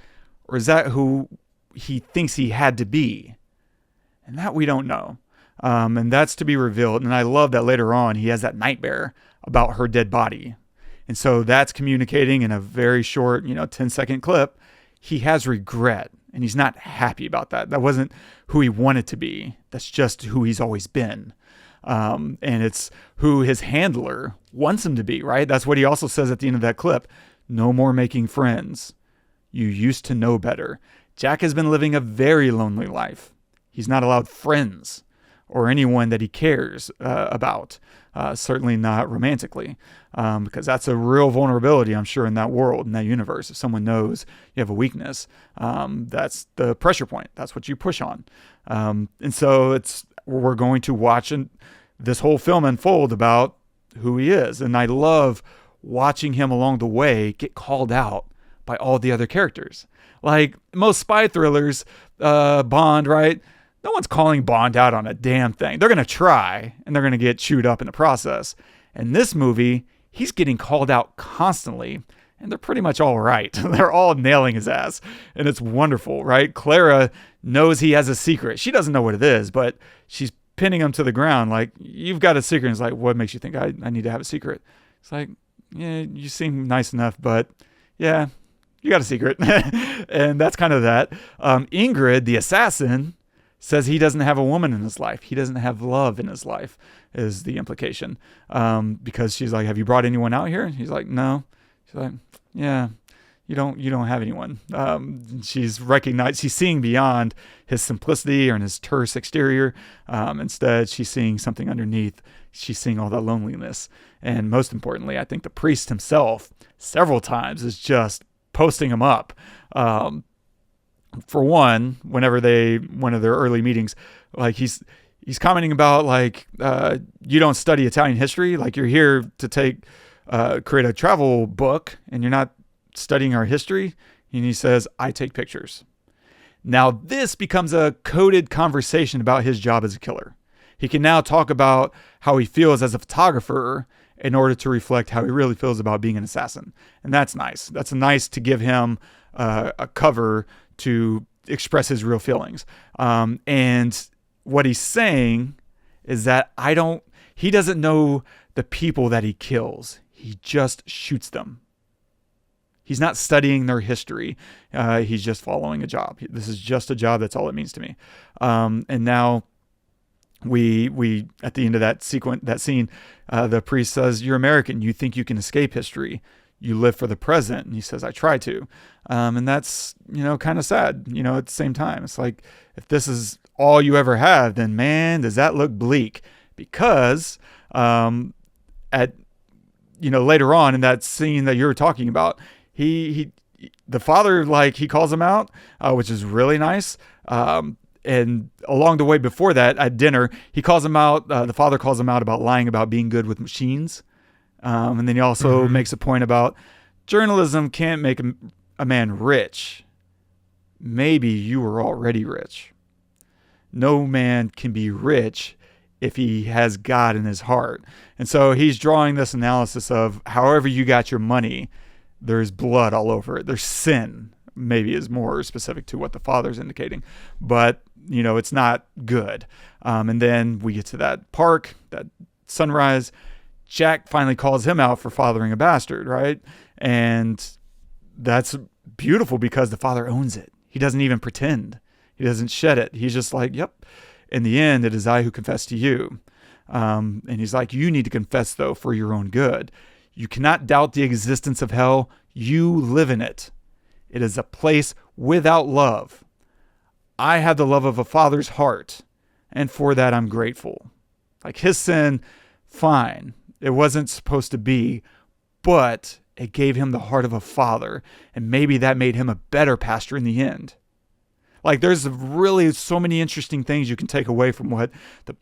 Speaker 2: or is that who he thinks he had to be? And that we don't know. And that's to be revealed. And I love that later on he has that nightmare about her dead body. And so that's communicating in a very short, 10-second clip. He has regret. And he's not happy about that. That wasn't who he wanted to be. That's just who he's always been. And it's who his handler wants him to be, right? That's what he also says at the end of that clip. No more making friends. You used to know better. Jack has been living a very lonely life. He's not allowed friends or anyone that he cares about. Certainly not romantically, because that's a real vulnerability, I'm sure, in that world, in that universe. If someone knows you have a weakness, that's the pressure point. That's what you push on. And so we're going to watch this whole film unfold about who he is. And I love watching him along the way get called out by all the other characters. Like most spy thrillers, Bond, right? No one's calling Bond out on a damn thing. They're going to try, and they're going to get chewed up in the process. In this movie, he's getting called out constantly, and they're pretty much all right. They're all nailing his ass, and it's wonderful, right? Clara knows he has a secret. She doesn't know what it is, but she's pinning him to the ground like, you've got a secret. And it's like, what makes you think I need to have a secret? It's like, yeah, you seem nice enough, but yeah, you got a secret. And that's kind of that. Ingrid, the assassin, says he doesn't have a woman in his life. He doesn't have love in his life, is the implication. Because she's like, have you brought anyone out here? And he's like, no. She's like, yeah, you don't have anyone. She's seeing beyond his simplicity and his terse exterior. Instead, she's seeing something underneath. She's seeing all that loneliness. And most importantly, I think the priest himself several times is just posting him up. For one, one of their early meetings, like he's commenting about like, you don't study Italian history. Like you're here to create a travel book and you're not studying our history. And he says, I take pictures. Now this becomes a coded conversation about his job as a killer. He can now talk about how he feels as a photographer in order to reflect how he really feels about being an assassin. And that's nice. That's nice to give him a cover to express his real feelings. And what he's saying is that he doesn't know the people that he kills. He just shoots them. He's not studying their history. He's just following a job. This is just a job. That's all it means to me. And now we at the end of that scene, the priest says, you're American. You think you can escape history. You live for the present. And he says, I try to. And that's, kind of sad, at the same time. It's like, if this is all you ever have, then man, does that look bleak? Because later on in that scene that you were talking about, the father, like, he calls him out, which is really nice. And along the way before that, at dinner, he calls him out. The father calls him out about lying about being good with machines. And then he also makes a point about journalism can't make a man rich. Maybe you were already rich. No man can be rich if he has God in his heart. And so he's drawing this analysis of however you got your money, there's blood all over it. There's sin maybe is more specific to what the father's indicating, but it's not good. And then we get to that park, that sunrise. Jack finally calls him out for fathering a bastard, right? And that's beautiful because the father owns it. He doesn't even pretend. He doesn't shed it. He's just like, yep, in the end, it is I who confess to you. And he's like, you need to confess, though, for your own good. You cannot doubt the existence of hell. You live in it. It is a place without love. I have the love of a father's heart, and for that I'm grateful. Like his sin, fine. It wasn't supposed to be, but it gave him the heart of a father, and maybe that made him a better pastor in the end. Like there's really so many interesting things you can take away from what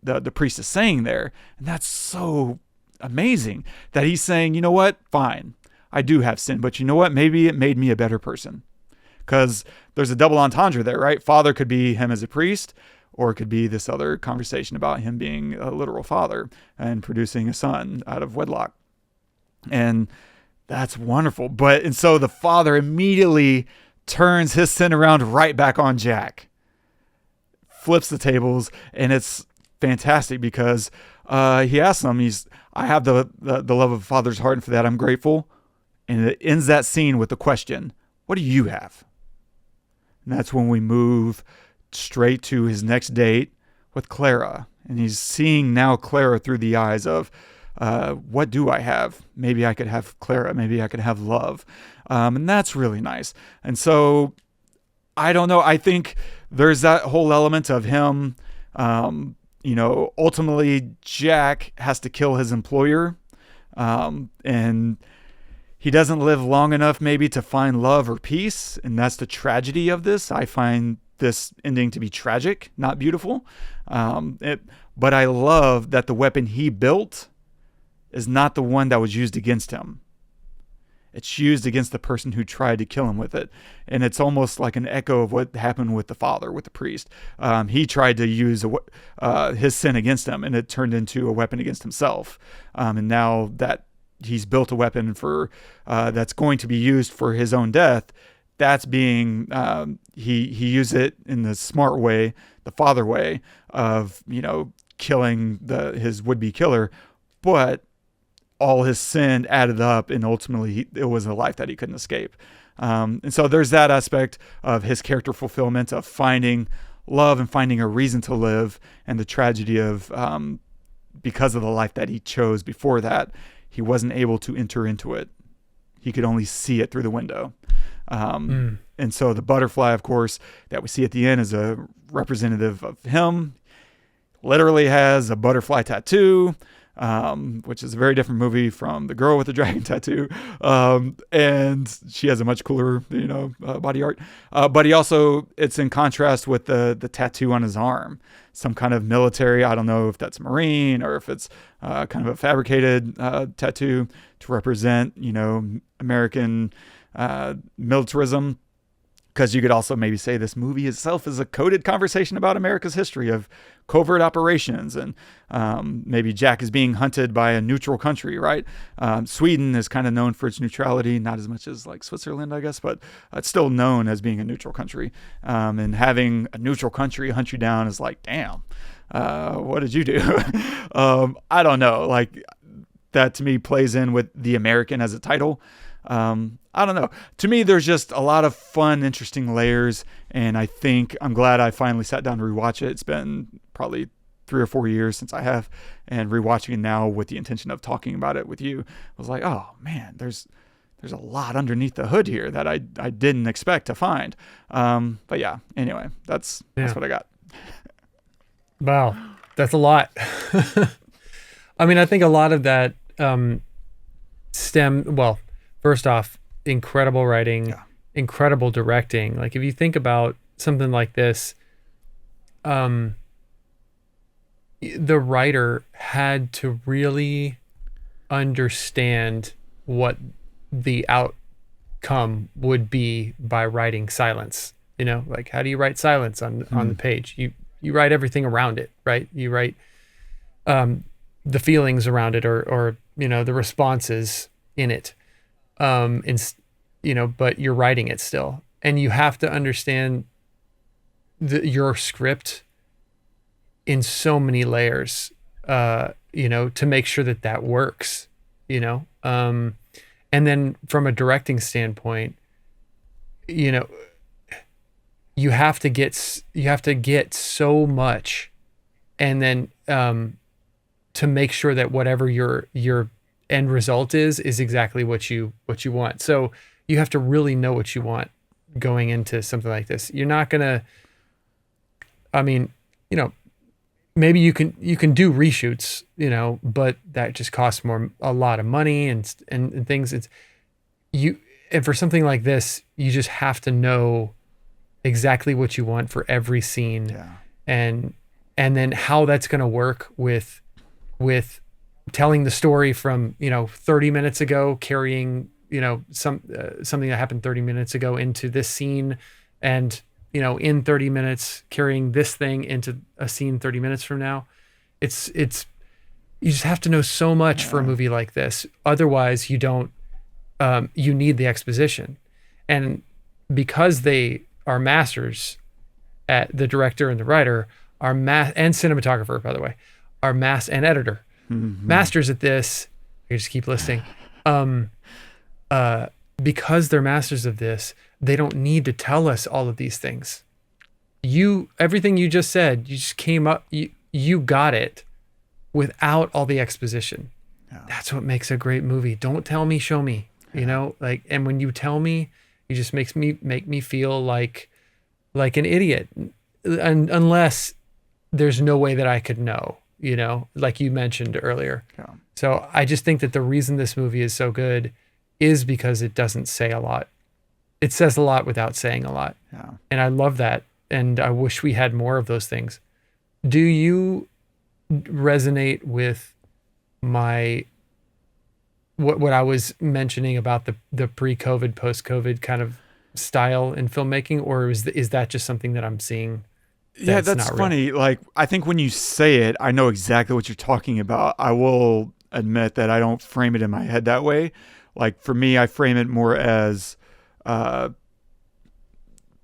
Speaker 2: the priest is saying there, and that's so amazing that he's saying, you know what, fine, I do have sin, but you know what, maybe it made me a better person. Because there's a double entendre there, right? Father could be him as a priest, or it could be this other conversation about him being a literal father and producing a son out of wedlock. And that's wonderful. And so the father immediately turns his sin around right back on Jack, flips the tables, and it's fantastic because he asks him, I have the love of a father's heart, and for that I'm grateful. And it ends that scene with the question, what do you have? And that's when we move straight to his next date with Clara. And he's seeing now Clara through the eyes of, what do I have? Maybe I could have Clara. Maybe I could have love. And that's really nice. And so, I don't know. I think there's that whole element of him, ultimately Jack has to kill his employer. And he doesn't live long enough maybe to find love or peace. And that's the tragedy of this. I find this ending to be tragic, not beautiful. But I love that the weapon he built is not the one that was used against him. It's used against the person who tried to kill him with it. And it's almost like an echo of what happened with the father, with the priest. He tried to use his sin against him, and it turned into a weapon against himself. And now that he's built a weapon for that's going to be used for his own death, that's being he used it in the smart way, the father way of killing his would-be killer, but all his sin added up, and ultimately it was a life that he couldn't escape. And so there's that aspect of his character fulfillment of finding love and finding a reason to live, and the tragedy of because of the life that he chose before that, he wasn't able to enter into it. He could only see it through the window. And so the butterfly, of course, that we see at the end is a representative of him. Literally has a butterfly tattoo, which is a very different movie from the girl with the dragon tattoo. And she has a much cooler, body art. But he also, it's in contrast with the tattoo on his arm, some kind of military. I don't know if that's Marine or if it's kind of a fabricated tattoo to represent, American militarism. Because you could also maybe say this movie itself is a coded conversation about America's history of covert operations. And maybe Jack is being hunted by a neutral country, right? Sweden is kind of known for its neutrality, not as much as like Switzerland, I guess, but it's still known as being a neutral country. And having a neutral country hunt you down is like, damn, what did you do? I don't know. Like that to me plays in with the American as a title. I don't know. To me, there's just a lot of fun, interesting layers, and I think I'm glad I finally sat down to rewatch it. It's been probably 3 or 4 years since I have, and rewatching it now with the intention of talking about it with you, I was like, oh man, there's a lot underneath the hood here that I didn't expect to find. But yeah, anyway, that's what I got.
Speaker 3: Wow, that's a lot. I mean, I think a lot of that first off, incredible writing, incredible directing. Like if you think about something like this, the writer had to really understand what the outcome would be by writing silence. Like how do you write silence on the page? You write everything around it, right? You write the feelings around it or the responses in it. But you're writing it still. and you have to understand your script in so many layers, to make sure that works, and then from a directing standpoint, you have to get so much, and then to make sure that whatever your end result is exactly what you want. So you have to really know what you want going into something like this. You're not gonna, maybe you can do reshoots, but that just costs a lot of money and things. And for something like this, you just have to know exactly what you want for every scene.
Speaker 2: Yeah.
Speaker 3: And then how that's going to work with telling the story from 30 minutes ago, carrying something that happened 30 minutes ago into this scene, and in 30 minutes carrying this thing into a scene 30 minutes from now. It's you just have to know so much for a movie like this. Otherwise you don't, you need the exposition. And because they are masters, at the director and the writer and cinematographer, by the way, and editor, masters at this. I just keep listing. Because they're masters of this, they don't need to tell us all of these things. Everything you just said, you just came up, you got it without all the exposition. Yeah. That's what makes a great movie. Don't tell me, show me. And when you tell me, it just make me feel like an idiot, unless there's no way that I could know, like you mentioned earlier. Yeah. So I just think that the reason this movie is so good is because it doesn't say a lot. It says a lot without saying a lot. Yeah. And I love that. And I wish we had more of those things. Do you resonate with what I was mentioning about the pre-COVID, post-COVID kind of style in filmmaking, or is that just something that I'm seeing?
Speaker 2: That's not funny. Like, I think when you say it, I know exactly what you're talking about. I will admit that I don't frame it in my head that way. Like, for me, I frame it more as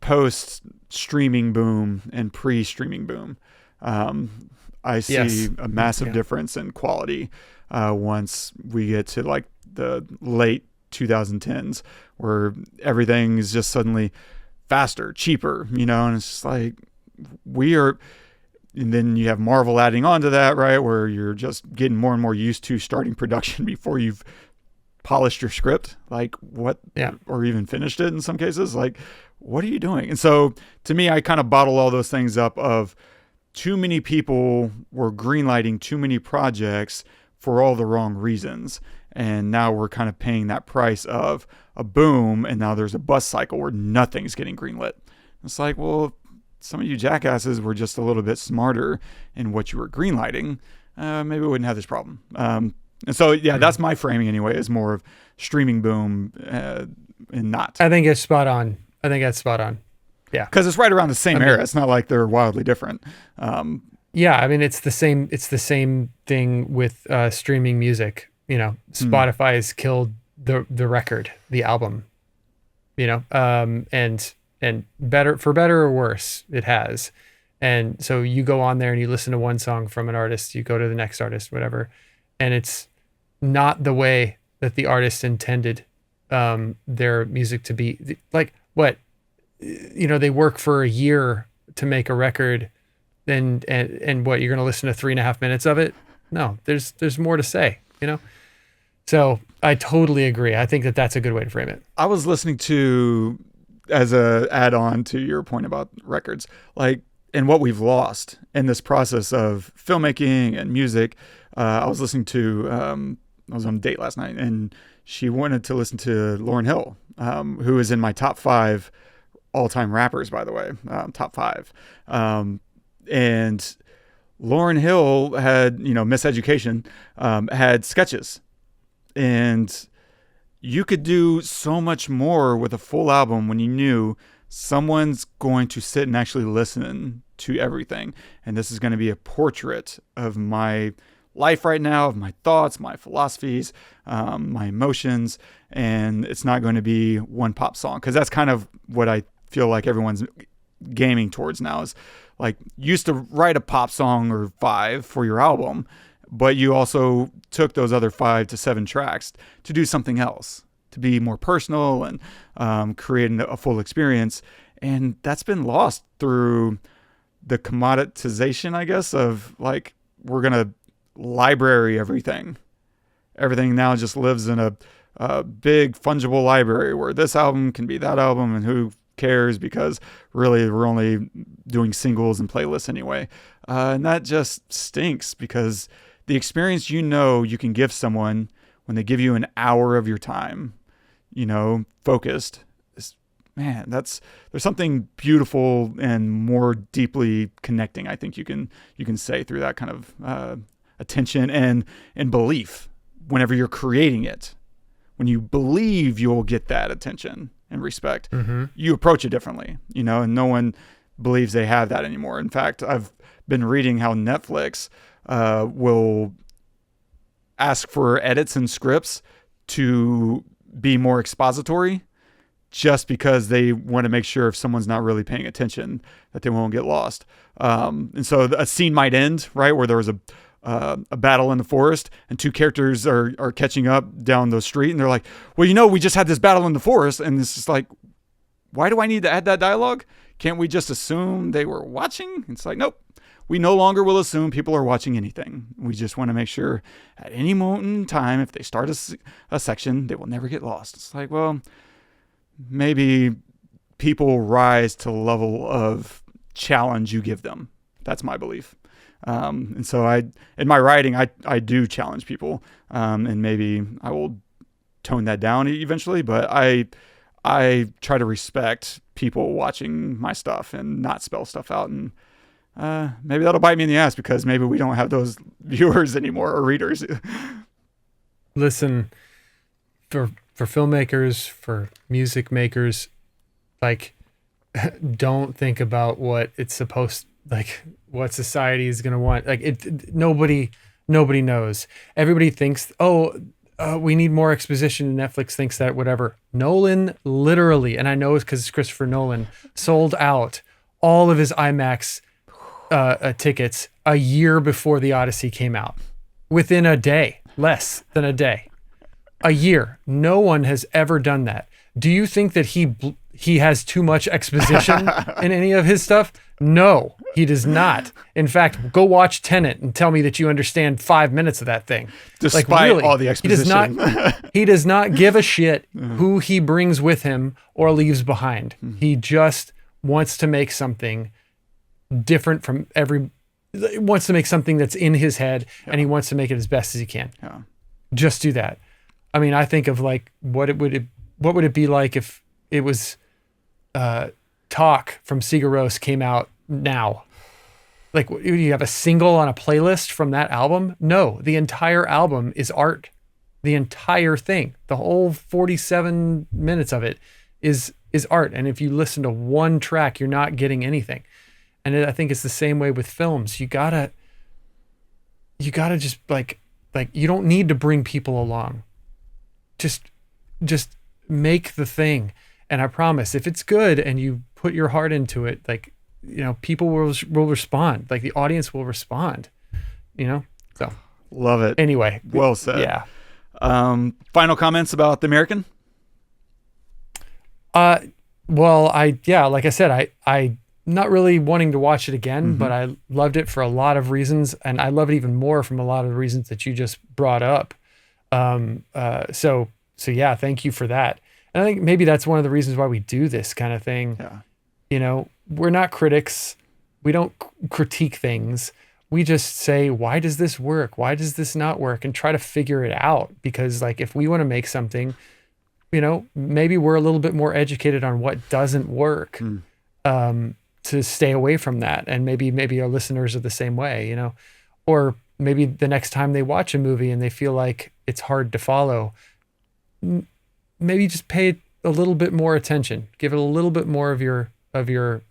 Speaker 2: post-streaming boom and pre-streaming boom. I see a massive difference in quality once we get to like the late 2010s, where everything is just suddenly faster, cheaper, and it's just like and then you have Marvel adding on to that, right? Where you're just getting more and more used to starting production before you've polished your script, like what, or even finished it in some cases. Like, what are you doing? And so to me, I kind of bottle all those things up of too many people were greenlighting too many projects for all the wrong reasons. And now we're kind of paying that price of a boom. And now there's a bust cycle where nothing's getting greenlit. It's like, well, some of you jackasses were just a little bit smarter in what you were greenlighting. Maybe we wouldn't have this problem. And so, that's my framing anyway, is more of streaming boom and not.
Speaker 3: I think it's spot on. I think that's spot on. Yeah.
Speaker 2: Because it's right around the same era. It's not like they're wildly different.
Speaker 3: It's the same thing with streaming music. Spotify has killed the record, the album, and better, for better or worse, it has. And so you go on there and you listen to one song from an artist, you go to the next artist, whatever, and it's not the way that the artist intended their music to be. Like, what, they work for a year to make a record, and what, you're going to listen to 3.5 minutes of it? No, there's more to say, So I totally agree. I think that that's a good way to frame it.
Speaker 2: I was listening to, as a add-on to your point about records, like, and what we've lost in this process of filmmaking and music. I was listening to, I was on a date last night, and she wanted to listen to Lauryn Hill, who is in my top 5 all-time rappers, by the way, top 5. And Lauryn Hill had, Miseducation, had sketches, and you could do so much more with a full album when you knew someone's going to sit and actually listen to everything. And this is going to be a portrait of my life right now, of my thoughts, my philosophies, my emotions, and it's not going to be one pop song, because that's kind of what I feel like everyone's gaming towards now. Is like, used to write a pop song or 5 for your album, but you also took those other 5 to 7 tracks to do something else, to be more personal and create a full experience. And that's been lost through the commoditization, I guess, of like, we're going to library everything. Everything now just lives in a big fungible library where this album can be that album, and who cares, because really we're only doing singles and playlists anyway. And that just stinks, because the experience you can give someone when they give you an hour of your time, focused, man, there's something beautiful and more deeply connecting, I think you can say, through that kind of attention and belief. Whenever you're creating it, when you believe you'll get that attention and respect, you approach it differently, and no one believes they have that anymore. In fact, I've been reading how Netflix will ask for edits and scripts to be more expository, just because they want to make sure if someone's not really paying attention that they won't get lost. And so a scene might end, right, where there was a battle in the forest and 2 characters are catching up down the street, and they're like, well, we just had this battle in the forest, and it's just like, why do I need to add that dialogue? Can't we just assume they were watching? It's like, nope, we no longer will assume people are watching anything. We just want to make sure at any moment in time, if they start a section, they will never get lost. It's like, well, maybe people rise to the level of challenge you give them. That's my belief. And so in my writing, I do challenge people, and maybe I will tone that down eventually, but I try to respect people watching my stuff and not spell stuff out. And maybe that'll bite me in the ass, because maybe we don't have those viewers anymore, or readers.
Speaker 3: Listen, for filmmakers, for music makers, like, don't think about what it's supposed, like, what society is going to want. Like, nobody knows. Everybody thinks, we need more exposition. Netflix thinks that, whatever. Nolan literally, and I know it's because it's Christopher Nolan, sold out all of his IMAX tickets a year before the Odyssey came out. Within a day, less than a day. A year. No one has ever done that. Do you think that he has too much exposition in any of his stuff? No, he does not. In fact, go watch Tenet and tell me that you understand 5 minutes of that thing.
Speaker 2: Despite really, all the exposition.
Speaker 3: He does not give a shit who he brings with him or leaves behind. He just wants to make something different from wants to make something that's in his head, and he wants to make it as best as he can.
Speaker 2: Yeah.
Speaker 3: Just do that. I mean, I think of like, what would it be like if it was Talk from Sigur Rós came out now? Like, you have a single on a playlist from that album? No, the entire album is art. The entire thing, the whole 47 minutes of it is art. And if you listen to one track, you're not getting anything. And I think it's the same way with films. You gotta just like you don't need to bring people along. Just make the thing. And I promise, if it's good and you put your heart into it, like, people will respond. Like, the audience will respond, so.
Speaker 2: Love it.
Speaker 3: Anyway.
Speaker 2: Well said.
Speaker 3: Yeah.
Speaker 2: Final comments about The American?
Speaker 3: Well, like I said, I not really wanting to watch it again, but I loved it for a lot of reasons. And I love it even more from a lot of the reasons that you just brought up. So yeah, thank you for that. And I think maybe that's one of the reasons why we do this kind of thing.
Speaker 2: Yeah.
Speaker 3: We're not critics. We don't critique things. We just say, why does this work? Why does this not work? And try to figure it out. Because, like, if we want to make something, maybe we're a little bit more educated on what doesn't work, to stay away from that. And maybe our listeners are the same way, or maybe the next time they watch a movie and they feel like it's hard to follow, maybe just pay a little bit more attention, give it a little bit more of your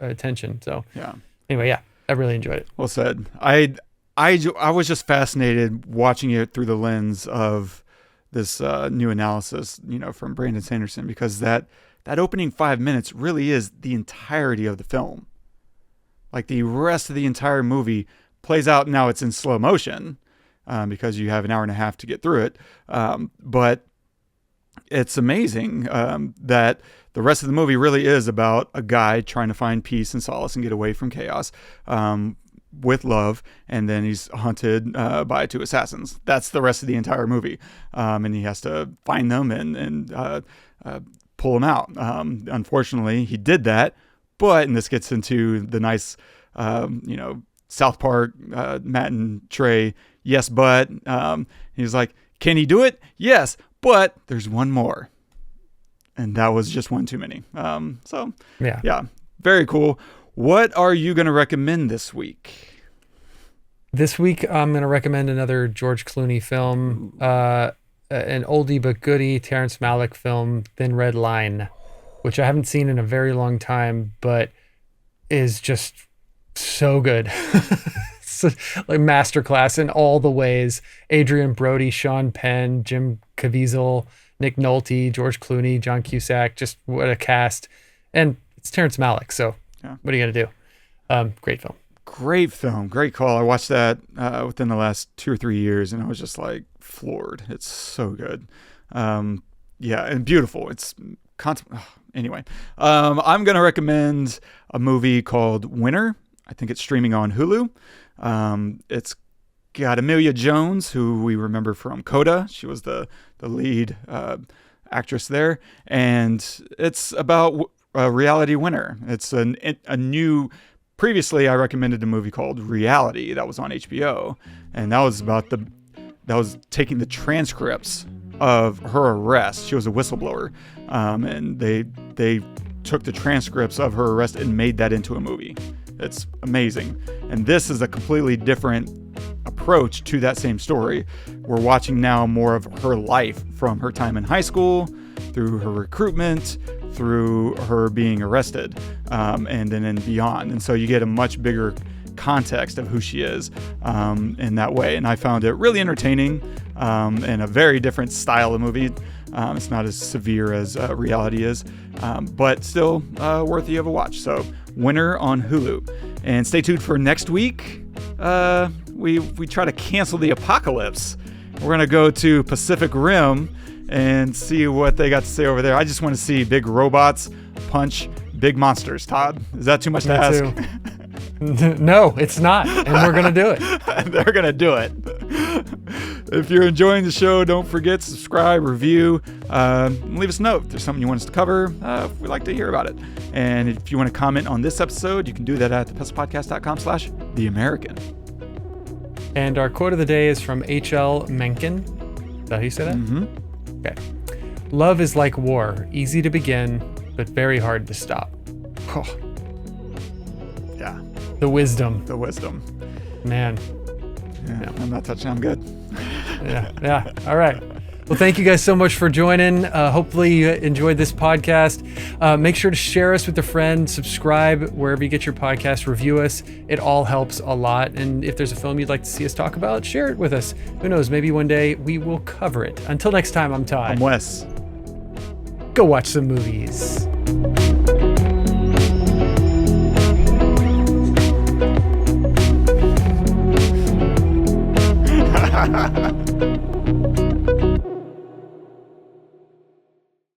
Speaker 3: attention. So
Speaker 2: yeah.
Speaker 3: Anyway, yeah, I really enjoyed it.
Speaker 2: Well said. I I was just fascinated watching it through the lens of this new analysis, from Brandon Sanderson, because that opening 5 minutes really is the entirety of the film. Like the rest of the entire movie plays out. Now it's in slow motion because you have an hour and a half to get through it. But it's amazing that the rest of the movie really is about a guy trying to find peace and solace and get away from chaos with love. And then he's hunted by 2 assassins. That's the rest of the entire movie. And he has to find them and pull them out. Unfortunately, he did that. And this gets into the nice, South Park, Matt and Trey. Yes, but he's like, can he do it? Yes, but there's one more. And that was just one too many. Yeah, very cool. What are you going to recommend this week?
Speaker 3: This week, I'm going to recommend another George Clooney film, an oldie but goodie Terrence Malick film, Thin Red Line, which I haven't seen in a very long time, but is just so good. So, like masterclass in all the ways. Adrian Brody, Sean Penn, Jim Caviezel, Nick Nolte, George Clooney, John Cusack, just what a cast. And it's Terrence Malick, so what are you going to do? Great film.
Speaker 2: Great film. Great call. I watched that within the last 2 or 3 years, and I was just like floored. It's so good. And beautiful. It's anyway. I'm going to recommend a movie called Winner. I think it's streaming on Hulu. It's got Emilia Jones, who we remember from Coda. She was the lead actress there. And it's about a reality winner. It's a new... Previously, I recommended a movie called Reality that was on HBO. And that was taking the transcripts of her arrest. She was a whistleblower. And they took the transcripts of her arrest and made that into a movie. It's amazing. And this is a completely different approach to that same story. We're watching now more of her life from her time in high school, through her recruitment, through her being arrested, and then beyond. And so you get a much bigger context of who she is in that way. And I found it really entertaining and a very different style of movie. It's not as severe as Reality is, but still worthy of a watch. So Winner on Hulu. And stay tuned for next week. We try to cancel the apocalypse. We're going to go to Pacific Rim and see what they got to say over there. I just want to see big robots punch big monsters. Todd, is that too much to ask?
Speaker 3: No, it's not. And we're going to do it.
Speaker 2: They're going to do it. If you're enjoying the show, don't forget to subscribe, review, leave us a note. If there's something you want us to cover, we'd like to hear about it. And if you want to comment on this episode, you can do that at thepestlepodcast.com/theamerican.
Speaker 3: And our quote of the day is from H.L. Mencken. Is that how you say that?
Speaker 2: Mm-hmm.
Speaker 3: Okay. Love is like war, easy to begin, but very hard to stop.
Speaker 2: Oh. Yeah.
Speaker 3: The wisdom. Man.
Speaker 2: Yeah. I'm not touching. I'm good.
Speaker 3: Yeah. All right. Well, thank you guys so much for joining. Hopefully you enjoyed this podcast. Make sure to share us with a friend, subscribe wherever you get your podcast, review us. It all helps a lot. And if there's a film you'd like to see us talk about, share it with us. Who knows, maybe one day we will cover it. Until next time, I'm Todd.
Speaker 2: I'm Wes.
Speaker 3: Go watch some movies.
Speaker 2: Ha ha ha.